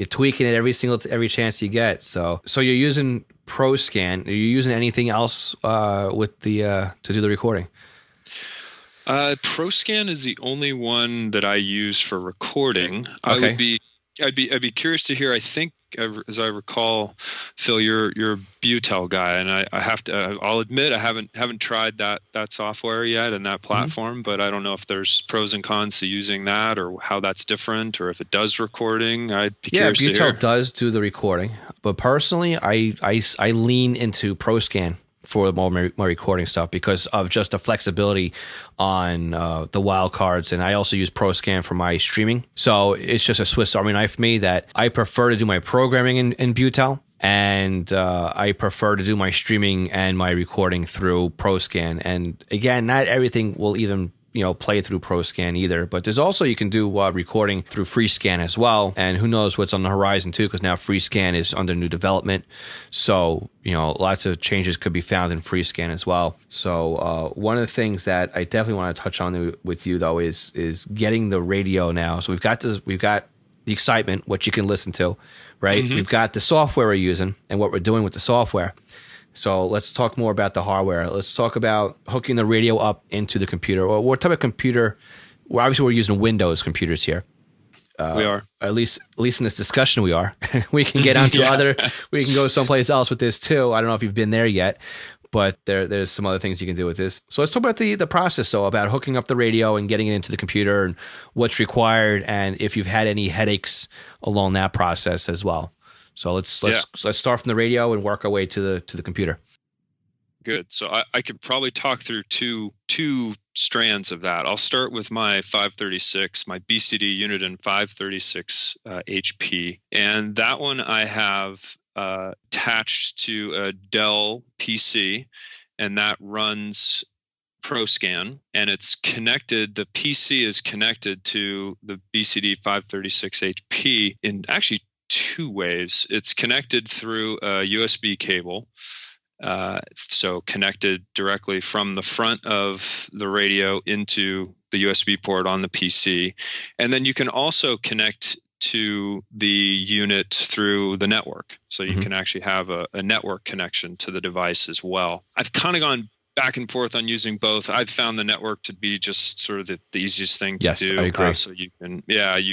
tweaking it every chance you get. So you're using ProScan. Are you using anything else with to do the recording? ProScan is the only one that I use for recording. Okay. I'd be curious to hear. I think, as I recall, Phil, you're a Butel guy, and I'll admit I haven't tried that software yet and that platform, but I don't know if there's pros and cons to using that, or how that's different, or if it does recording. I'd be curious to hear. Butel does do the recording, but personally, I lean into ProScan for my recording stuff because of just the flexibility on the wildcards. And I also use ProScan for my streaming. So it's just a Swiss Army knife for me that I prefer to do my programming in Butel and I prefer to do my streaming and my recording through ProScan. And again, not everything will even play through ProScan either, but there's also, you can do recording through FreeScan as well, and who knows what's on the horizon too, because now FreeScan is under new development, so lots of changes could be found in FreeScan as well. So one of the things that I definitely want to touch on with you though is getting the radio now. So we've got the excitement, what you can listen to, right? Mm-hmm. We've got the software we're using and what we're doing with the software. So let's talk more about the hardware. Let's talk about hooking the radio up into the computer. Or what type of computer? Well, obviously, we're using Windows computers here. We are. At least in this discussion, we are. We can get onto we can go someplace else with this too. I don't know if you've been there yet, but there's some other things you can do with this. So let's talk about the process, though, about hooking up the radio and getting it into the computer and what's required, and if you've had any headaches along that process as well. So let's start from the radio and work our way to the computer. Good. So I could probably talk through two strands of that. I'll start with my 536, my BCD Uniden 536 HP, and that one I have attached to a Dell PC, and that runs ProScan, and it's connected. The PC is connected to the BCD 536 HP in actually two ways. It's connected through a USB cable, so connected directly from the front of the radio into the USB port on the PC. And then you can also connect to the unit through the network. So you can actually have a network connection to the device as well. I've kind of gone back and forth on using both. I've found the network to be just sort of the easiest thing to do. I agree. So you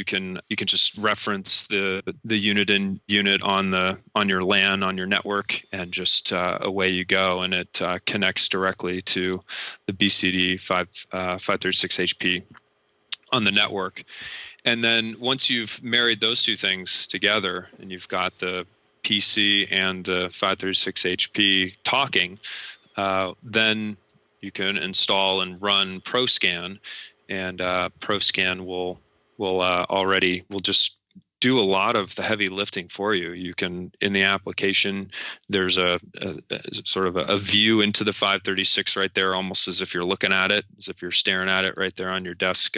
can just reference the Uniden unit on your LAN on your network, and just away you go, and it connects directly to the BCD 536 HP on the network. And then once you've married those two things together, and you've got the PC and the 536 HP talking, then you can install and run ProScan, and ProScan will just do a lot of the heavy lifting for you. You can, in the application, there's a sort of a view into the 536 right there, almost as if you're looking at it, as if you're staring at it right there on your desk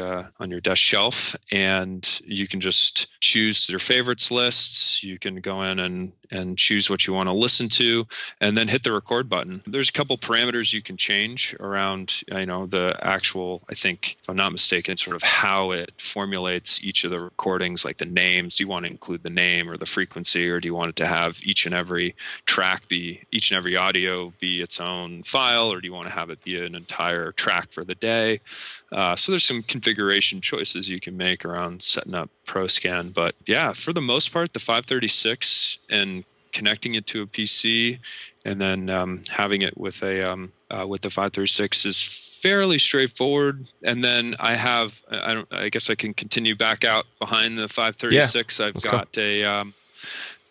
shelf. And you can just choose your favorites lists. You can go in and choose what you want to listen to, and then hit the record button. There's a couple parameters you can change around, the actual, I think, if I'm not mistaken, sort of how it formulates each of the recordings, like the names. Do you want to include the name or the frequency, or do you want it to have each and every audio be its own file, or do you want to have it be an entire track for the day? So there's some configuration choices you can make around setting up ProScan. But yeah, for the most part, the 536 and connecting it to a PC, and then having it with the 536 is fairly straightforward. And then I guess I can continue back out behind the 536. Yeah, I've got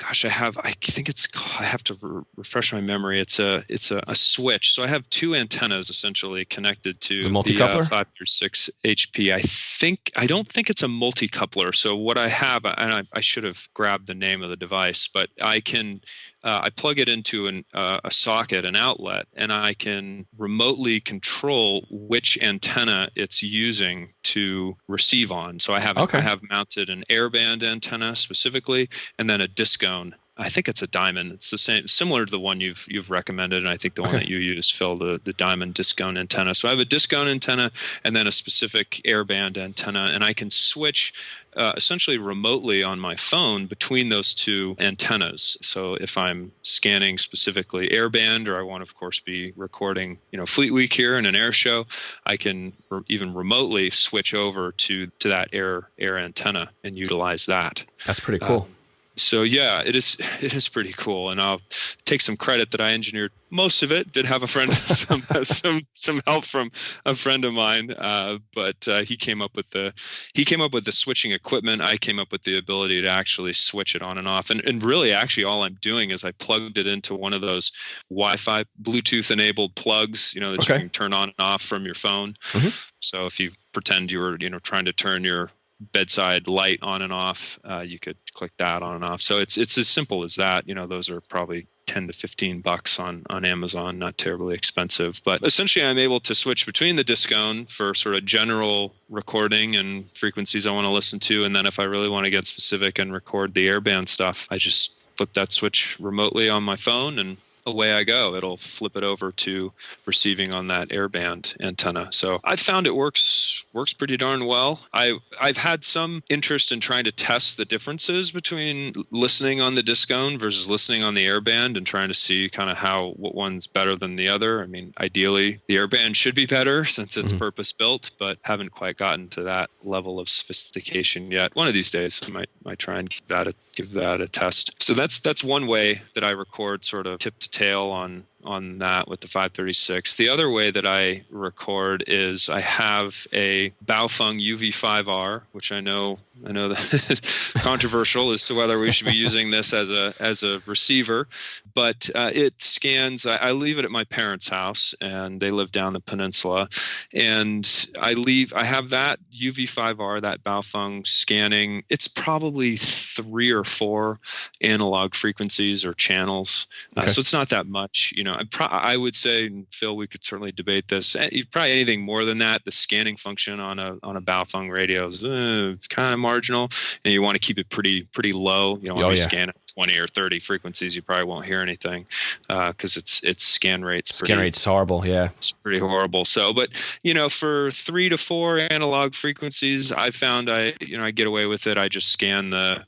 I have to refresh my memory. It's a switch. So I have two antennas essentially connected to the 536 HP. I don't think it's a multi-coupler. So what I have, and I should have grabbed the name of the device, but I plug it into a socket, an outlet, and I can remotely control which antenna it's using to receive on. So I have mounted an airband antenna specifically, and then a discone. I think it's a diamond. It's the same, similar to the one you've recommended, and I think the one that you use, Phil, the diamond discone antenna. So I have a discone antenna and then a specific airband antenna, and I can switch essentially remotely on my phone between those two antennas. So if I'm scanning specifically airband, or I want to, of course, be recording, Fleet Week here in an air show, I can even remotely switch over to that air antenna and utilize that. That's pretty cool. So yeah, it is pretty cool, and I'll take some credit that I engineered most of it. Did have a friend some help from a friend of mine, but he came up with the switching equipment. I came up with the ability to actually switch it on and off, and really actually all I'm doing is I plugged it into one of those Wi-Fi Bluetooth enabled plugs, that you can turn on and off from your phone. So if you pretend you were trying to turn your bedside light on and off. You could click that on and off. So it's as simple as that. Those are probably $10 to $15 on Amazon, not terribly expensive. But essentially, I'm able to switch between the Discone for sort of general recording and frequencies I want to listen to. And then if I really want to get specific and record the airband stuff, I just flip that switch remotely on my phone and away I go. It'll flip it over to receiving on that airband antenna. So I found it works pretty darn well. I've had some interest in trying to test the differences between listening on the Discone versus listening on the airband and trying to see kind of what one's better than the other. I mean, ideally the airband should be better since it's purpose built, but haven't quite gotten to that level of sophistication yet. One of these days I might try and give that a test. So that's one way that I record sort of tip to tail on that with the 536. The other way that I record is I have a Baofeng UV5R, which I know that controversial as to whether we should be using this as a receiver, but it scans. I leave it at my parents' house, and they live down the peninsula, and I have that UV5R, that Baofeng scanning. It's probably 3 or 4 analog frequencies or channels, so it's not that much. I would say, and Phil, we could certainly debate this. Probably anything more than that, the scanning function on a Baofeng radio is kind of marginal, and you want to keep it pretty low. You don't want to scan it 20 or 30 frequencies. You probably won't hear anything because its scan rate's horrible. Yeah, it's pretty horrible. So, but for 3 to 4 analog frequencies, I found I get away with it. I just scan the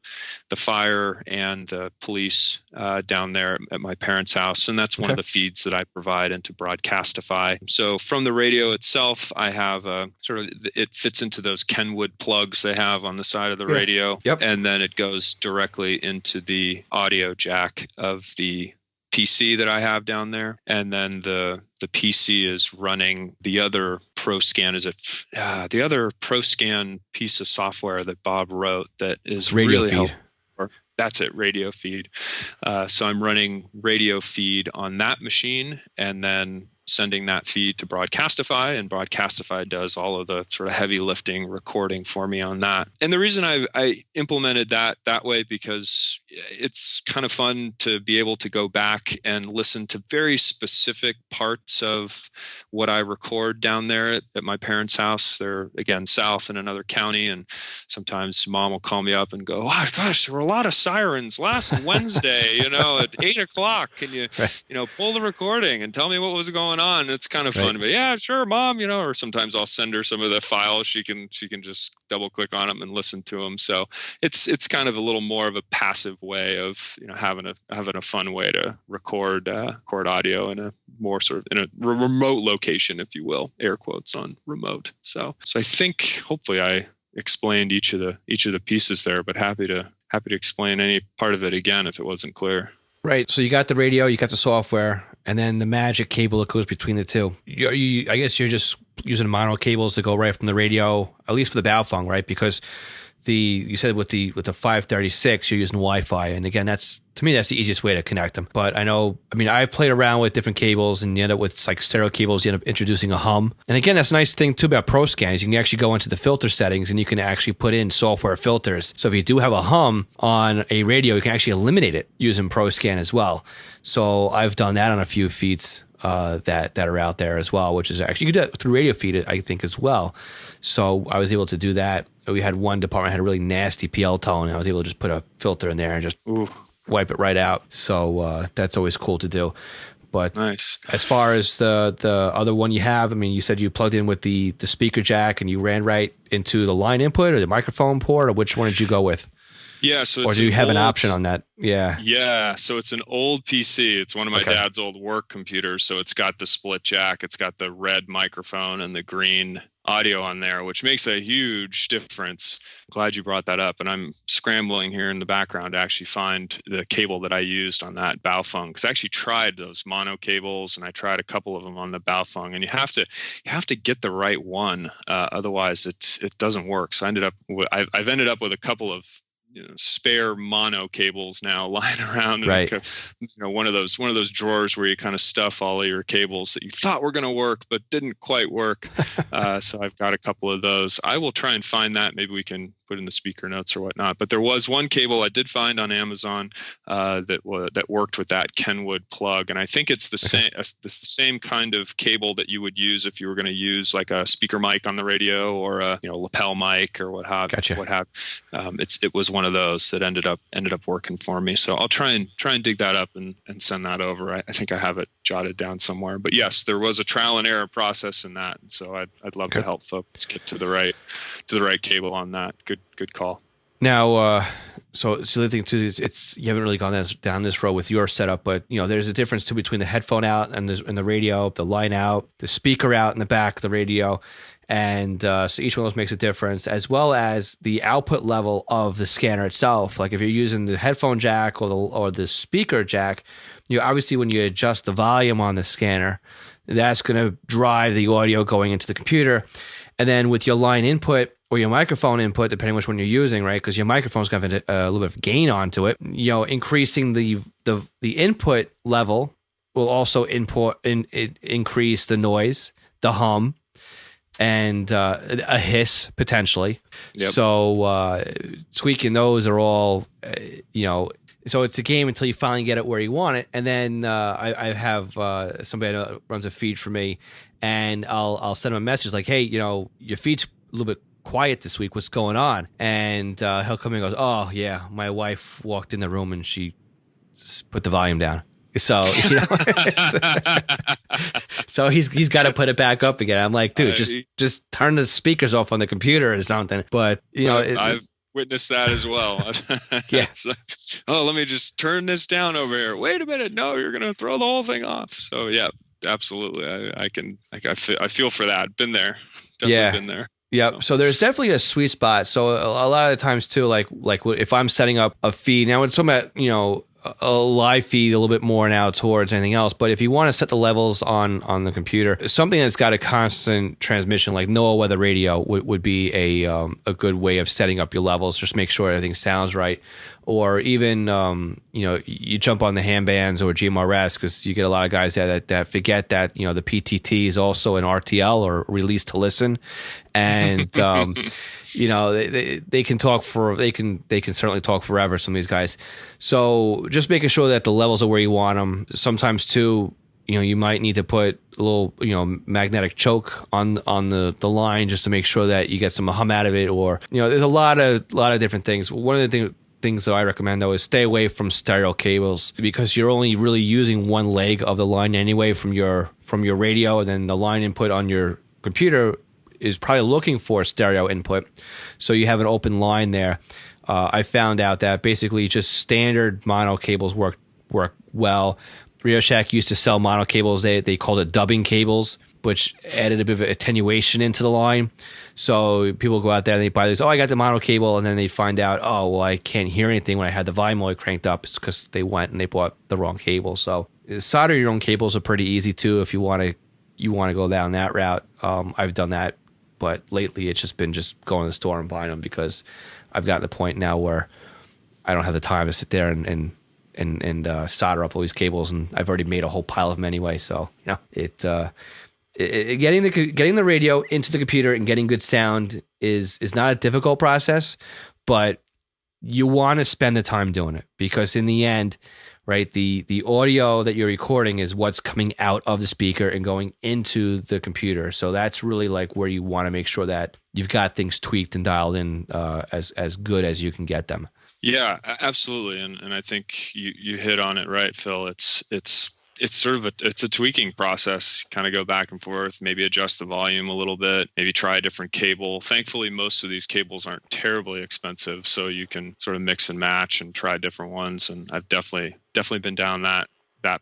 fire and the police down there at my parents' house, and that's one of the feeds that I provide into Broadcastify. So from the radio itself, I have it fits into those Kenwood plugs they have on the side of the radio, and then it goes directly into the audio jack of the PC that I have down there, and then the PC is running the other ProScan. The other ProScan piece of software that Bob wrote that is really helpful. That's it, radio feed. So I'm running radio feed on that machine and then sending that feed to Broadcastify, and Broadcastify does all of the sort of heavy lifting recording for me on that. And the reason I implemented that way, because it's kind of fun to be able to go back and listen to very specific parts of what I record down there at my parents' house. They're, again, south in another county, and sometimes Mom will call me up and go, "Oh gosh, there were a lot of sirens last Wednesday, at 8 o'clock. Can you, pull the recording and tell me what was going on?" It's kind of fun, but yeah, sure, Mom, or sometimes I'll send her some of the files. She can just double click on them and listen to them. So it's kind of a little more of a passive way of, having a fun way to record audio in a more sort of in a remote location, if you will, air quotes on remote. So I think hopefully I explained each of the pieces there, but happy to explain any part of it again if it wasn't clear. Right. So you got the radio, you got the software, and then the magic cable that goes between the two. I guess you're just using mono cables to go right from the radio, at least for the Baofeng, right? Because you said with the 536 you're using Wi-Fi, and again, to me that's the easiest way to connect them. But I've played around with different cables, and you end up with like stereo cables. You end up introducing a hum, and again, that's a nice thing too about ProScan is you can actually go into the filter settings and you can actually put in software filters. So if you do have a hum on a radio, you can actually eliminate it using ProScan as well. So I've done that on a few feeds that are out there as well, which is actually you can do it through radio feed, I think, as well. So I was able to do that. We had one department had a really nasty PL tone, and I was able to just put a filter in there and just wipe it right out. So that's always cool to do. But nice. As far as the other one you have, you said you plugged in with the speaker jack and you ran right into the line input or the microphone port, or which one did you go with? Yeah, so or do you have an option on that? Yeah. So it's an old PC. It's one of my dad's old work computers. So it's got the split jack. It's got the red microphone and the green audio on there, which makes a huge difference. Glad you brought that up. And I'm scrambling here in the background to actually find the cable that I used on that Baofeng, because I actually tried those mono cables and I tried a couple of them on the Baofeng, and you have to get the right one. Otherwise it doesn't work. So I've ended up with a couple of spare mono cables now lying around in Right. one of those drawers where you kind of stuff all of your cables that you thought were going to work but didn't quite work. So I've got a couple of those. I will try and find that. Maybe we can put in the speaker notes or whatnot. But there was one cable I did find on Amazon that worked with that Kenwood plug, and I think it's the same kind of cable that you would use if you were going to use like a speaker mic on the radio or a lapel mic or what have. Gotcha. It was one of those that ended up working for me. So I'll try and dig that up and send that over. I think I have it jotted down somewhere. But yes, there was a trial and error process in that, and so I'd love to help folks get to the right cable on that. Good call. Now, so the other thing too is you haven't really gone down this road with your setup, but there's a difference too between the headphone out and the radio, the line out, the speaker out in the back of the radio. And so each one of those makes a difference, as well as the output level of the scanner itself. Like if you're using the headphone jack or the speaker jack, obviously when you adjust the volume on the scanner, that's going to drive the audio going into the computer. And then with your line input or your microphone input, depending which one you're using, right? Because your microphone's got a little bit of gain onto it. Increasing the input level will also increase the noise, the hum, and a hiss potentially. Yep. So tweaking those are all, so it's a game until you finally get it where you want it. And then I have somebody that runs a feed for me, and I'll send him a message like, hey, your feed's a little bit quiet this week. What's going on? And he'll come in and goes, oh yeah, my wife walked in the room and she just put the volume down. So so he's got to put it back up again. I'm like, dude, just turn the speakers off on the computer or something. But I've witnessed that as well. Yeah. Let me just turn this down over here. Wait a minute, no, you're gonna throw the whole thing off. So yeah, absolutely. I feel for that. Been there. Definitely been there. Yep. So there's definitely a sweet spot. So a lot of the times too, like if I'm setting up a feed now, it's something about a live feed a little bit more now towards anything else. But if you want to set the levels on the computer, something that's got a constant transmission like NOAA weather radio would be a good way of setting up your levels. Just make sure everything sounds right. Or even, you jump on the ham bands or GMRS, because you get a lot of guys that forget that, the PTT is also an RTL or release to listen. And, they can talk they can certainly talk forever, some of these guys. So just making sure that the levels are where you want them. Sometimes too, you might need to put a little, magnetic choke on the line just to make sure that you get some hum out of it. Or, there's a lot of different things. One of the things that I recommend though is stay away from stereo cables, because you're only really using one leg of the line anyway from your radio, and then the line input on your computer is probably looking for stereo input. So you have an open line there. I found out that basically just standard mono cables work well. Radio Shack used to sell mono cables. They called it dubbing cables, which added a bit of attenuation into the line. So people go out there and they buy this, I got the mono cable, and then they find out, I can't hear anything when I had the volume all cranked up. It's because they went and they bought the wrong cable. So solder your own cables are pretty easy too if you want to go down that route. I've done that, but lately it's just been going to the store and buying them, because I've gotten to the point now where I don't have the time to sit there and solder up all these cables, and I've already made a whole pile of them anyway. So getting the radio into the computer and getting good sound is not a difficult process, but you want to spend the time doing it, because in the end, right, the audio that you're recording is what's coming out of the speaker and going into the computer. So that's really like where you want to make sure that you've got things tweaked and dialed in as good as you can get them. Yeah, absolutely. And I think you hit on it right, Phil. It's sort of it's a tweaking process, kind of go back and forth, maybe adjust the volume a little bit, maybe try a different cable. Thankfully, most of these cables aren't terribly expensive, so you can sort of mix and match and try different ones. And I've definitely been down that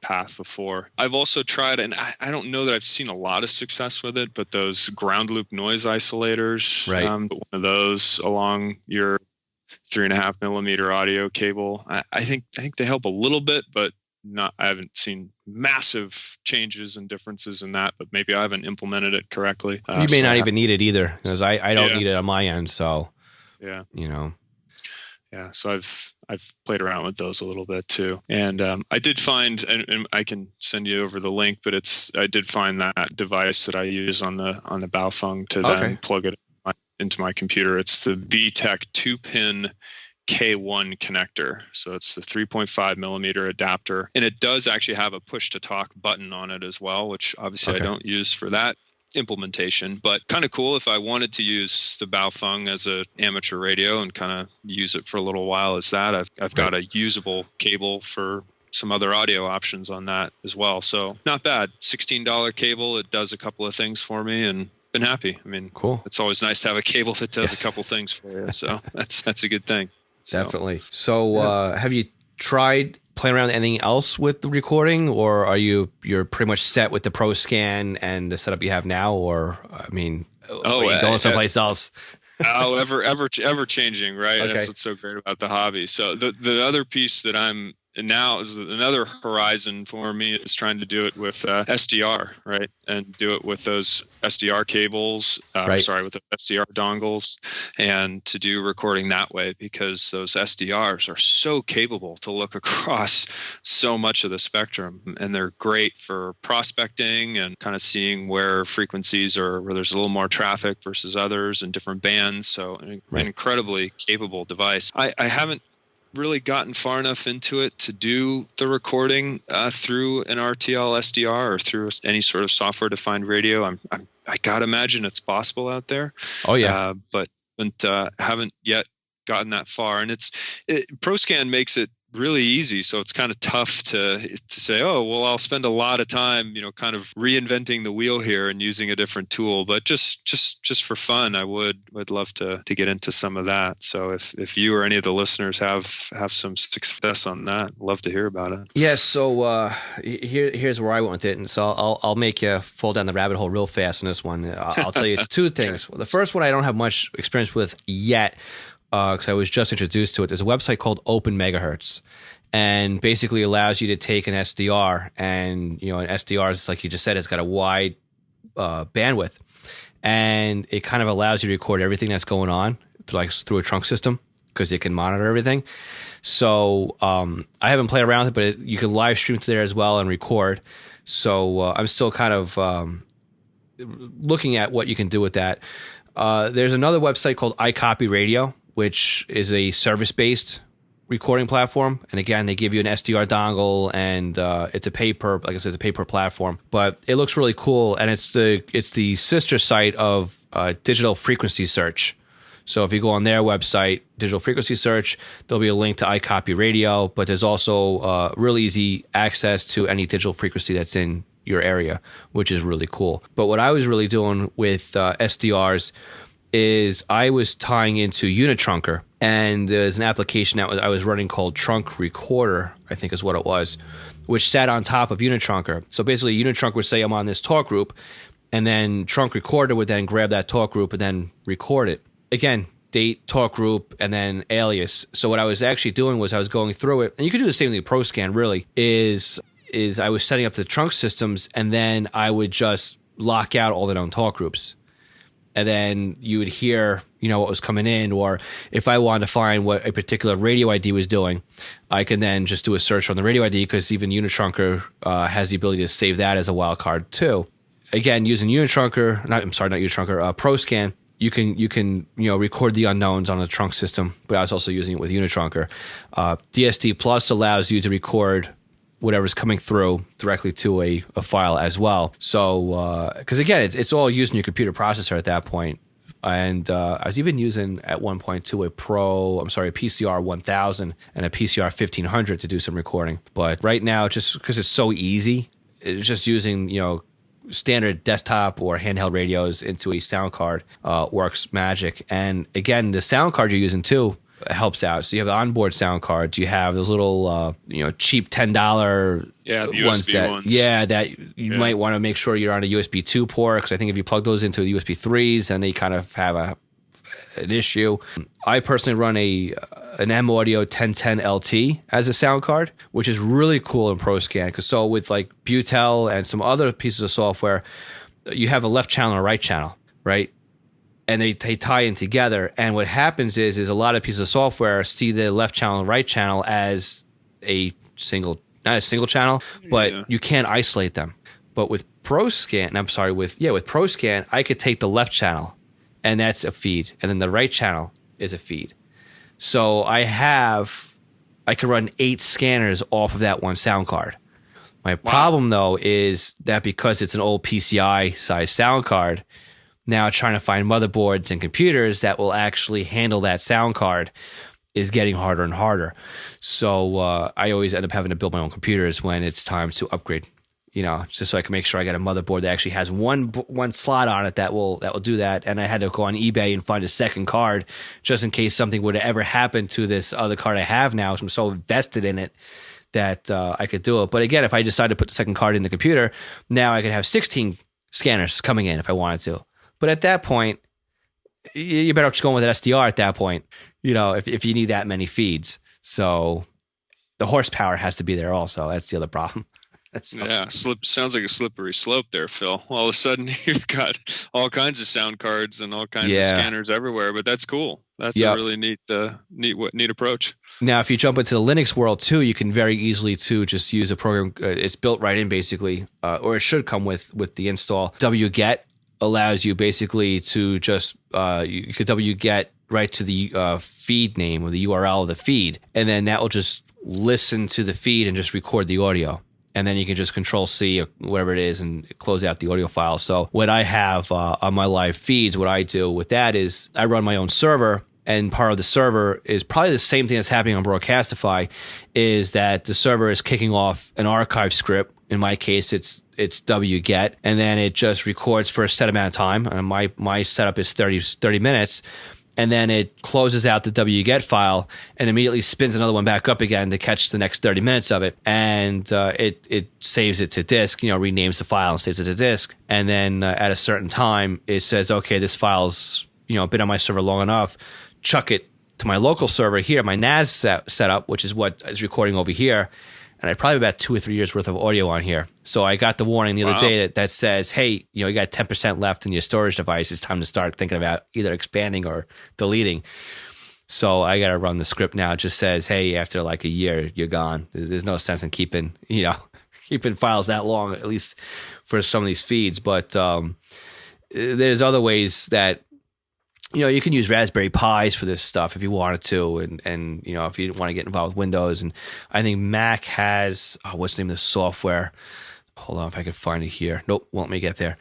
path before. I've also tried, and I don't know that I've seen a lot of success with it, but those ground loop noise isolators, right. One of those along your 3.5 millimeter audio cable. I think they help a little bit, but I haven't seen massive changes and differences in that, but maybe I haven't implemented it correctly. You may not even need it either, because I don't need it on my end. So, yeah. Yeah. So I've played around with those a little bit too, and I did find, and I can send you over the link, but I did find that device that I use on the Baofeng to then plug it into my computer. It's the BTEC 2-pin K1 connector. So it's the 3.5 millimeter adapter, and it does actually have a push to talk button on it as well, which obviously I don't use for that implementation, but kind of cool if I wanted to use the Baofeng as an amateur radio and kind of use it for a little while as that. I've got a usable cable for some other audio options on that as well. So not bad. $16 cable. It does a couple of things for me and been happy. I mean, cool. It's always nice to have a cable that does a couple things for you. So that's a good thing. Definitely. So have you tried playing around with anything else with the recording, or you're pretty much set with the ProScan and the setup you have now, or are you going someplace else? ever changing, right? Okay. That's what's so great about the hobby. So the other piece that I'm now is another horizon for me is trying to do it with SDR, right? And do it with those SDR cables, with the SDR dongles, and to do recording that way, because those SDRs are so capable to look across so much of the spectrum, and they're great for prospecting and kind of seeing where frequencies are, where there's a little more traffic versus others in different bands. So an incredibly capable device. I haven't really gotten far enough into it to do the recording through an RTL SDR or through any sort of software-defined radio. I gotta imagine it's possible out there. Oh yeah, but haven't yet gotten that far. And ProScan makes it really easy, so it's kind of tough to say, oh well, I'll spend a lot of time kind of reinventing the wheel here and using a different tool. But just for fun, I would love to get into some of that. So if you or any of the listeners have some success on that, love to hear about it. Yeah, so here's where I went with it, and so I'll make you fall down the rabbit hole real fast in this one. I'll tell you two things. Well, the first one I don't have much experience with yet, because I was just introduced to it. There's a website called Open Megahertz, and basically allows you to take an SDR, and an SDR is, like you just said, it's got a wide bandwidth, and it kind of allows you to record everything that's going on through a trunk system, because it can monitor everything. So I haven't played around with it, but you can live stream to there as well and record. So I'm still kind of looking at what you can do with that. There's another website called iCopy Radio, which is a service-based recording platform. And again, they give you an SDR dongle, and it's a pay-per, like I said, it's a pay-per platform. But it looks really cool, and it's the sister site of Digital Frequency Search. So if you go on their website, Digital Frequency Search, there'll be a link to iCopy Radio, but there's also real easy access to any digital frequency that's in your area, which is really cool. But what I was really doing with SDRs is I was tying into Unitrunker, and there's an application that I was running called Trunk Recorder, I think is what it was, which sat on top of Unitrunker. So basically Unitrunker would say I'm on this talk group, and then Trunk Recorder would then grab that talk group and then record it. Again, date, talk group, and then alias. So what I was actually doing was I was going through it, and you could do the same thing with ProScan really, is I was setting up the trunk systems, and then I would just lock out all the known talk groups. And then you would hear, what was coming in, or if I wanted to find what a particular radio ID was doing, I can then just do a search on the radio ID, because even Unitrunker has the ability to save that as a wildcard too. Again, using ProScan, you can record the unknowns on a trunk system, but I was also using it with Unitrunker. DSD Plus allows you to record whatever's coming through directly to a file as well. So, because again, it's all using your computer processor at that point. And I was even using at one point too a PCR 1000 and a PCR 1500 to do some recording. But right now, just because it's so easy, it's just using standard desktop or handheld radios into a sound card works magic. And again, the sound card you're using too helps out. So you have the onboard sound cards. You have those little, cheap $10 ones that you might want to make sure you're on a USB 2 port, because I think if you plug those into USB 3s, then they kind of have an issue. I personally run an M Audio 1010 LT as a sound card, which is really cool in ProScan. Because so with like Butel and some other pieces of software, you have a left channel and a right channel, right? and they tie in together. And what happens is a lot of pieces of software see the left channel and right channel as not a single channel, but you can't isolate them. But with ProScan, with ProScan, I could take the left channel, and that's a feed, and then the right channel is a feed. So I could run 8 scanners off of that one sound card. My problem though is that because it's an old PCI size sound card, now trying to find motherboards and computers that will actually handle that sound card is getting harder and harder. So I always end up having to build my own computers when it's time to upgrade, just so I can make sure I got a motherboard that actually has one slot on it that will do that. And I had to go on eBay and find a second card just in case something would ever happen to this other card I have now. So I'm so invested in it that I could do it. But again, if I decide to put the second card in the computer, now I could have 16 scanners coming in if I wanted to. But at that point, you better just go with an SDR at that point, if you need that many feeds. So the horsepower has to be there also. That's the other problem. Yeah, sounds like a slippery slope there, Phil. All of a sudden, you've got all kinds of sound cards and all kinds of scanners everywhere, but that's cool. That's a really neat approach. Now, if you jump into the Linux world too, you can very easily too just use a program. It's built right in basically, or it should come with the install. wget allows you basically to just you could wget right to the feed name or the URL of the feed, and then that will just listen to the feed and just record the audio. And then you can just Control-C or whatever it is and close out the audio file. So what I have on my live feeds, what I do with that is I run my own server, and part of the server is probably the same thing that's happening on Broadcastify, is that the server is kicking off an archive script. In my case, it's wget, and then it just records for a set amount of time. And my setup is 30 minutes. And then it closes out the wget file and immediately spins another one back up again to catch the next 30 minutes of it. And it saves it to disk, renames the file and saves it to disk. And then at a certain time, it says, okay, this file's been on my server long enough. Chuck it to my local server here, my NAS setup, which is what is recording over here. And I probably have about 2 or 3 years worth of audio on here. So I got the warning the other day that says, hey, you got 10% left in your storage device. It's time to start thinking about either expanding or deleting. So I got to run the script now. It just says, hey, after like a year, you're gone. There's no sense in keeping files that long, at least for some of these feeds. But there's other ways that you can use Raspberry Pis for this stuff if you wanted to, and if you didn't want to get involved with Windows. And I think Mac has what's the name of the software? Hold on, if I can find it here. Nope, won't let me get there.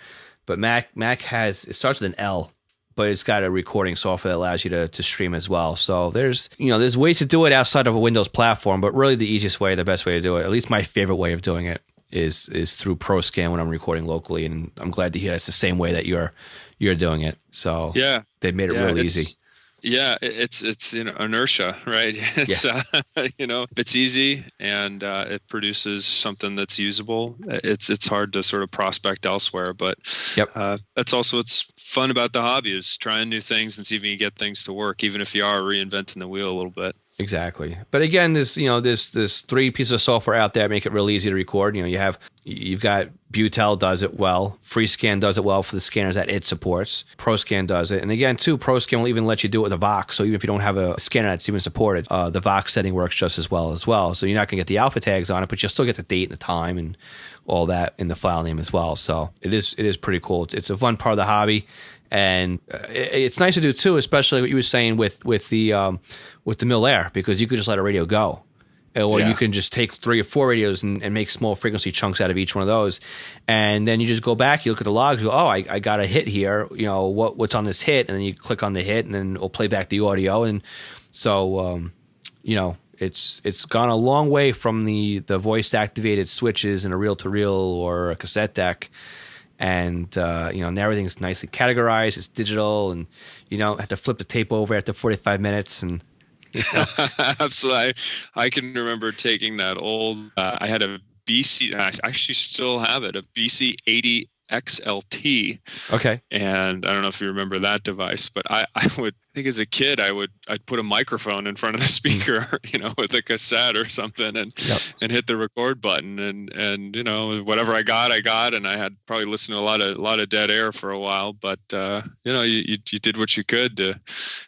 But Mac has, it starts with an L, but it's got a recording software that allows you to stream as well. So there's ways to do it outside of a Windows platform, but really the easiest way, the best way to do it, at least my favorite way of doing it, is through ProScan when I'm recording locally. And I'm glad to hear that's the same way that you're doing it. So yeah, they made it real easy. Yeah, it's inertia, right? It's it's easy and it produces something that's usable. It's hard to sort of prospect elsewhere, but that's also what's fun about the hobby, is trying new things and see if you can get things to work, even if you are reinventing the wheel a little bit. Exactly. But again, there's 3 pieces of software out there that make it real easy to record. You've got Butel does it well. FreeScan does it well for the scanners that it supports. ProScan does it. And again, too, ProScan will even let you do it with a Vox. So even if you don't have a scanner that's even supported, the Vox setting works just as well. So you're not going to get the alpha tags on it, but you'll still get the date and the time and all that in the file name as well. So it is pretty cool. It's a fun part of the hobby. And it's nice to do too, especially what you were saying with the Mill Air, because you could just let a radio go. Or you can just take 3 or 4 radios and make small frequency chunks out of each one of those. And then you just go back, you look at the logs, you go, I got a hit here. What's on this hit? And then you click on the hit, and then it'll play back the audio. And so, it's gone a long way from the voice-activated switches in a reel-to-reel or a cassette deck. And, now everything's nicely categorized. It's digital, and you don't have to flip the tape over after 45 minutes. And Absolutely. I can remember taking that old, I had a BC, I actually still have it, a BC 80 XLT. Okay. And I don't know if you remember that device, but I would think as a kid, I'd put a microphone in front of the speaker, with a cassette or something, and hit the record button, and whatever I got, and I had probably listened to a lot of dead air for a while, but you did what you could to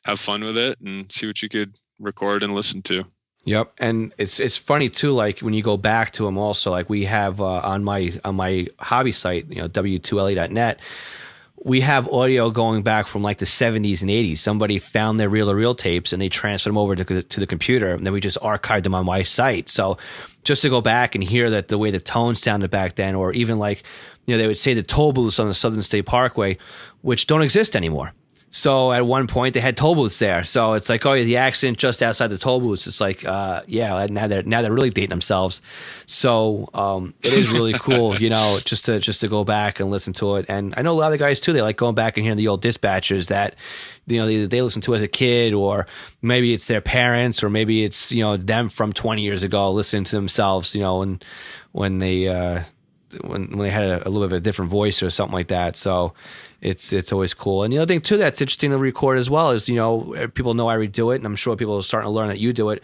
have fun with it and see what you could record and listen to. Yep, and it's funny too. Like when you go back to them, also like we have on my hobby site, w2le.net, we have audio going back from like the 70s and 80s. Somebody found their reel-to-reel tapes and they transferred them over to the computer, and then we just archived them on my site. So just to go back and hear that the way the tone sounded back then, or even like they would say the toll booths on the Southern State Parkway, which don't exist anymore. So at one point they had toll booths there. So it's like, oh, the accident just outside the toll booths. It's like, now they're really dating themselves. So it is really cool, just to go back and listen to it. And I know a lot of the guys too, they like going back and hearing the old dispatchers that, they listened to as a kid, or maybe it's their parents, or maybe it's, them from 20 years ago listening to themselves, when they had a little bit of a different voice or something like that. So it's always cool. And the other thing too that's interesting to record as well is, people know I redo it, and I'm sure people are starting to learn that you do it,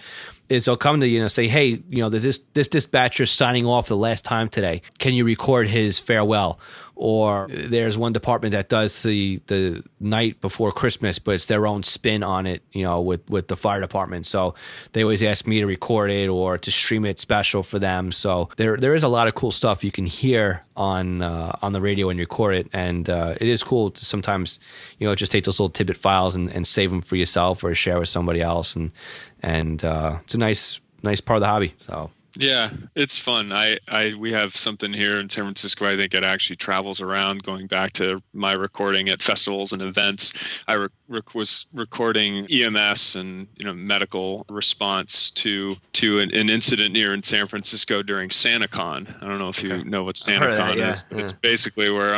is they'll come to you and say, hey, this dispatcher's signing off the last time today. Can you record his farewell? Or there's one department that does the night before Christmas, but it's their own spin on it, with the fire department. So they always ask me to record it or to stream it special for them. So there is a lot of cool stuff you can hear on the radio when you record it, and it is cool to sometimes just take those little tidbit files and save them for yourself or share with somebody else, and it's a nice part of the hobby. So. Yeah, it's fun. We have something here in San Francisco. I think it actually travels around, going back to my recording at festivals and events. I was recording EMS and medical response to an incident here in San Francisco during SantaCon. I don't know if you know what SantaCon is. Yeah. It's basically where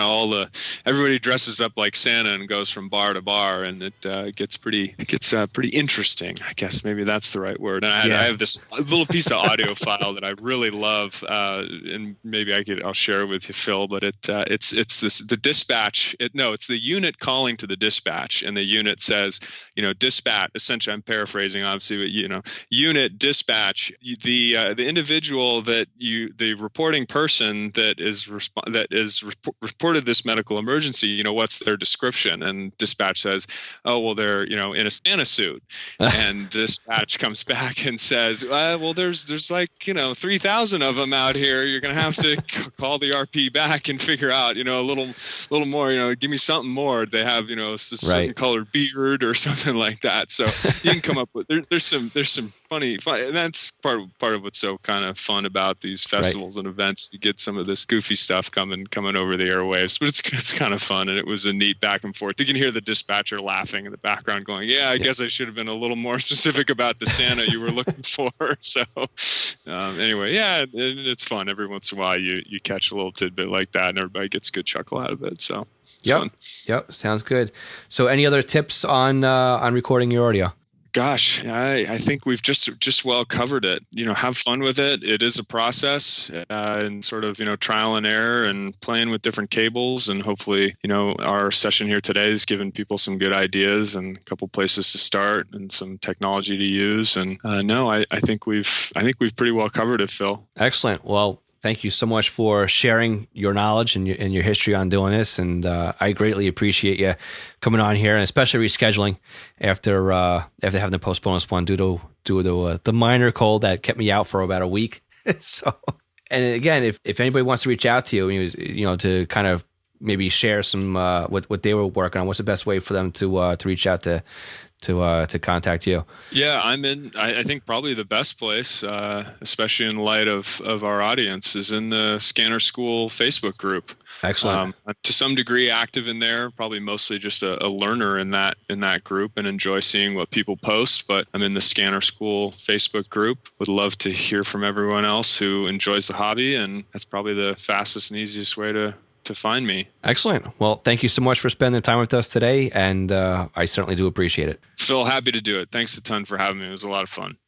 everybody dresses up like Santa and goes from bar to bar, and it gets pretty interesting. I guess maybe that's the right word. And I have this little piece of audio file that I really love, and maybe I'll share it with you, Phil. But it's the dispatch. It's the unit calling to the dispatch, and the unit says, dispatch. Essentially, I'm paraphrasing, obviously, but unit dispatch. The individual the reporting person that is reported this medical emergency. What's their description? And dispatch says, oh well, they're in a Santa suit, and dispatch comes back and says, well, there's like 3,000 of them out here. You're going to have to call the RP back and figure out, a little more, give me something more. They have, a certain colored beard or something like that. So you can come up with, there's some funny, and that's part of what's so kind of fun about these festivals and events. You get some of this goofy stuff coming over the airwaves, but it's kind of fun. And it was a neat back and forth. You can hear the dispatcher laughing in the background going, I guess I should have been a little more specific about the Santa you were looking for. So, anyway, it's fun. Every once in a while, you catch a little tidbit like that, and everybody gets a good chuckle out of it. So it's fun. Yep, sounds good. So, any other tips on recording your audio? Gosh, I think we've just well covered it. Have fun with it. It is a process, and sort of trial and error, and playing with different cables. And hopefully, our session here today has given people some good ideas and a couple places to start and some technology to use. And I think we've pretty well covered it, Phil. Excellent. Well, thank you so much for sharing your knowledge and your history on doing this. And I greatly appreciate you coming on here, and especially rescheduling after having to postpone this one due to the minor cold that kept me out for about a week. So, and again, if anybody wants to reach out to you, to kind of maybe share some what they were working on, what's the best way for them to reach out to contact you? Yeah, I think probably the best place, especially in light of our audience, is in the Scanner School Facebook group. Excellent. To some degree active in there, probably mostly just a learner in that group, and enjoy seeing what people post. But I'm in the Scanner School Facebook group. Would love to hear from everyone else who enjoys the hobby, and that's probably the fastest and easiest way to find me. Excellent. Well, thank you so much for spending time with us today, and I certainly do appreciate it. Phil, happy to do it. Thanks a ton for having me. It was a lot of fun.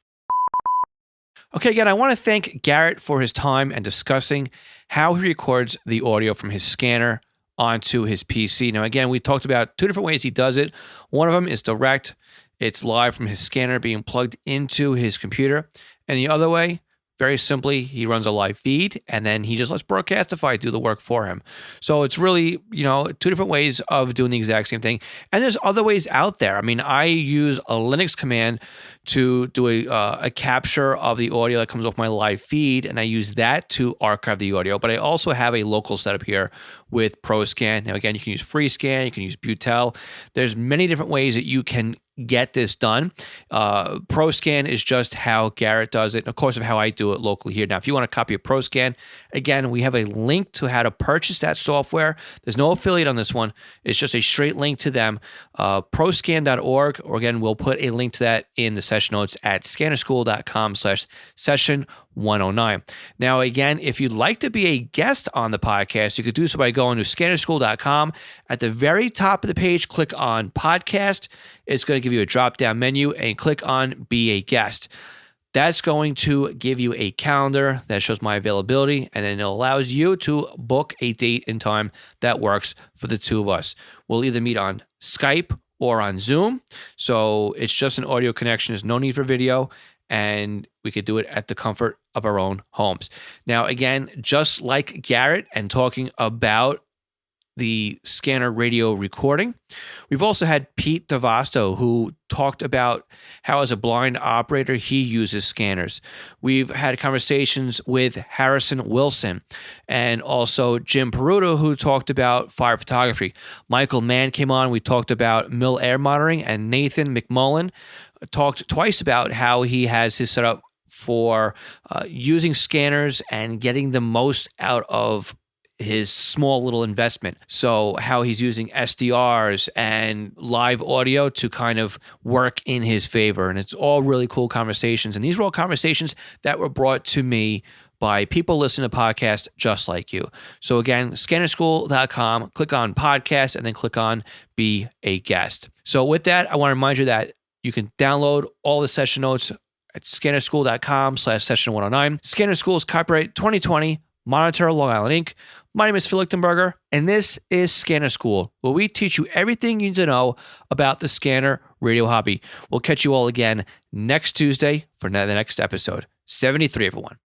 Okay, again, I want to thank Garrett for his time and discussing how he records the audio from his scanner onto his PC. Now, again, we talked about 2 different ways he does it. One of them is direct. It's live from his scanner being plugged into his computer. And the other way, very simply, he runs a live feed and then he just lets Broadcastify do the work for him. So it's really, 2 different ways of doing the exact same thing. And there's other ways out there. I mean, I use a Linux command to do a capture of the audio that comes off my live feed, and I use that to archive the audio. But I also have a local setup here with ProScan. Now, again, you can use FreeScan, you can use Butel. There's many different ways that you can get this done. ProScan is just how Garrett does it, and of course, of how I do it locally here. Now, if you want a copy of ProScan, again, we have a link to how to purchase that software. There's no affiliate on this one. It's just a straight link to them. Proscan.org, or again, we'll put a link to that in the session notes at scannerschool.com/session109. Now, again, if you'd like to be a guest on the podcast, you could do so by going to scannerschool.com. At the very top of the page, click on podcast. It's going to give you a drop-down menu and click on Be a Guest. That's going to give you a calendar that shows my availability, and then it allows you to book a date and time that works for the 2 of us. We'll either meet on Skype or on Zoom. So it's just an audio connection. There's no need for video, and we could do it at the comfort of our own homes. Now, again, just like Garrett and talking about the scanner radio recording, we've also had Pete DeVasto, who talked about how as a blind operator, he uses scanners. We've had conversations with Harrison Wilson and also Jim Peruto, who talked about fire photography. Michael Mann came on. We talked about mill air monitoring, and Nathan McMullen talked twice about how he has his setup for using scanners and getting the most out of his small little investment. So how he's using SDRs and live audio to kind of work in his favor. And it's all really cool conversations. And these were all conversations that were brought to me by people listening to podcasts just like you. So again, scannerschool.com, click on podcast, and then click on Be a Guest. So with that, I want to remind you that you can download all the session notes at scannerschool.com/session109. Scanner School is copyright 2020, Monitor, Long Island, Inc. My name is Phil Lichtenberger, and this is Scanner School, where we teach you everything you need to know about the scanner radio hobby. We'll catch you all again next Tuesday for the next episode. 73, everyone.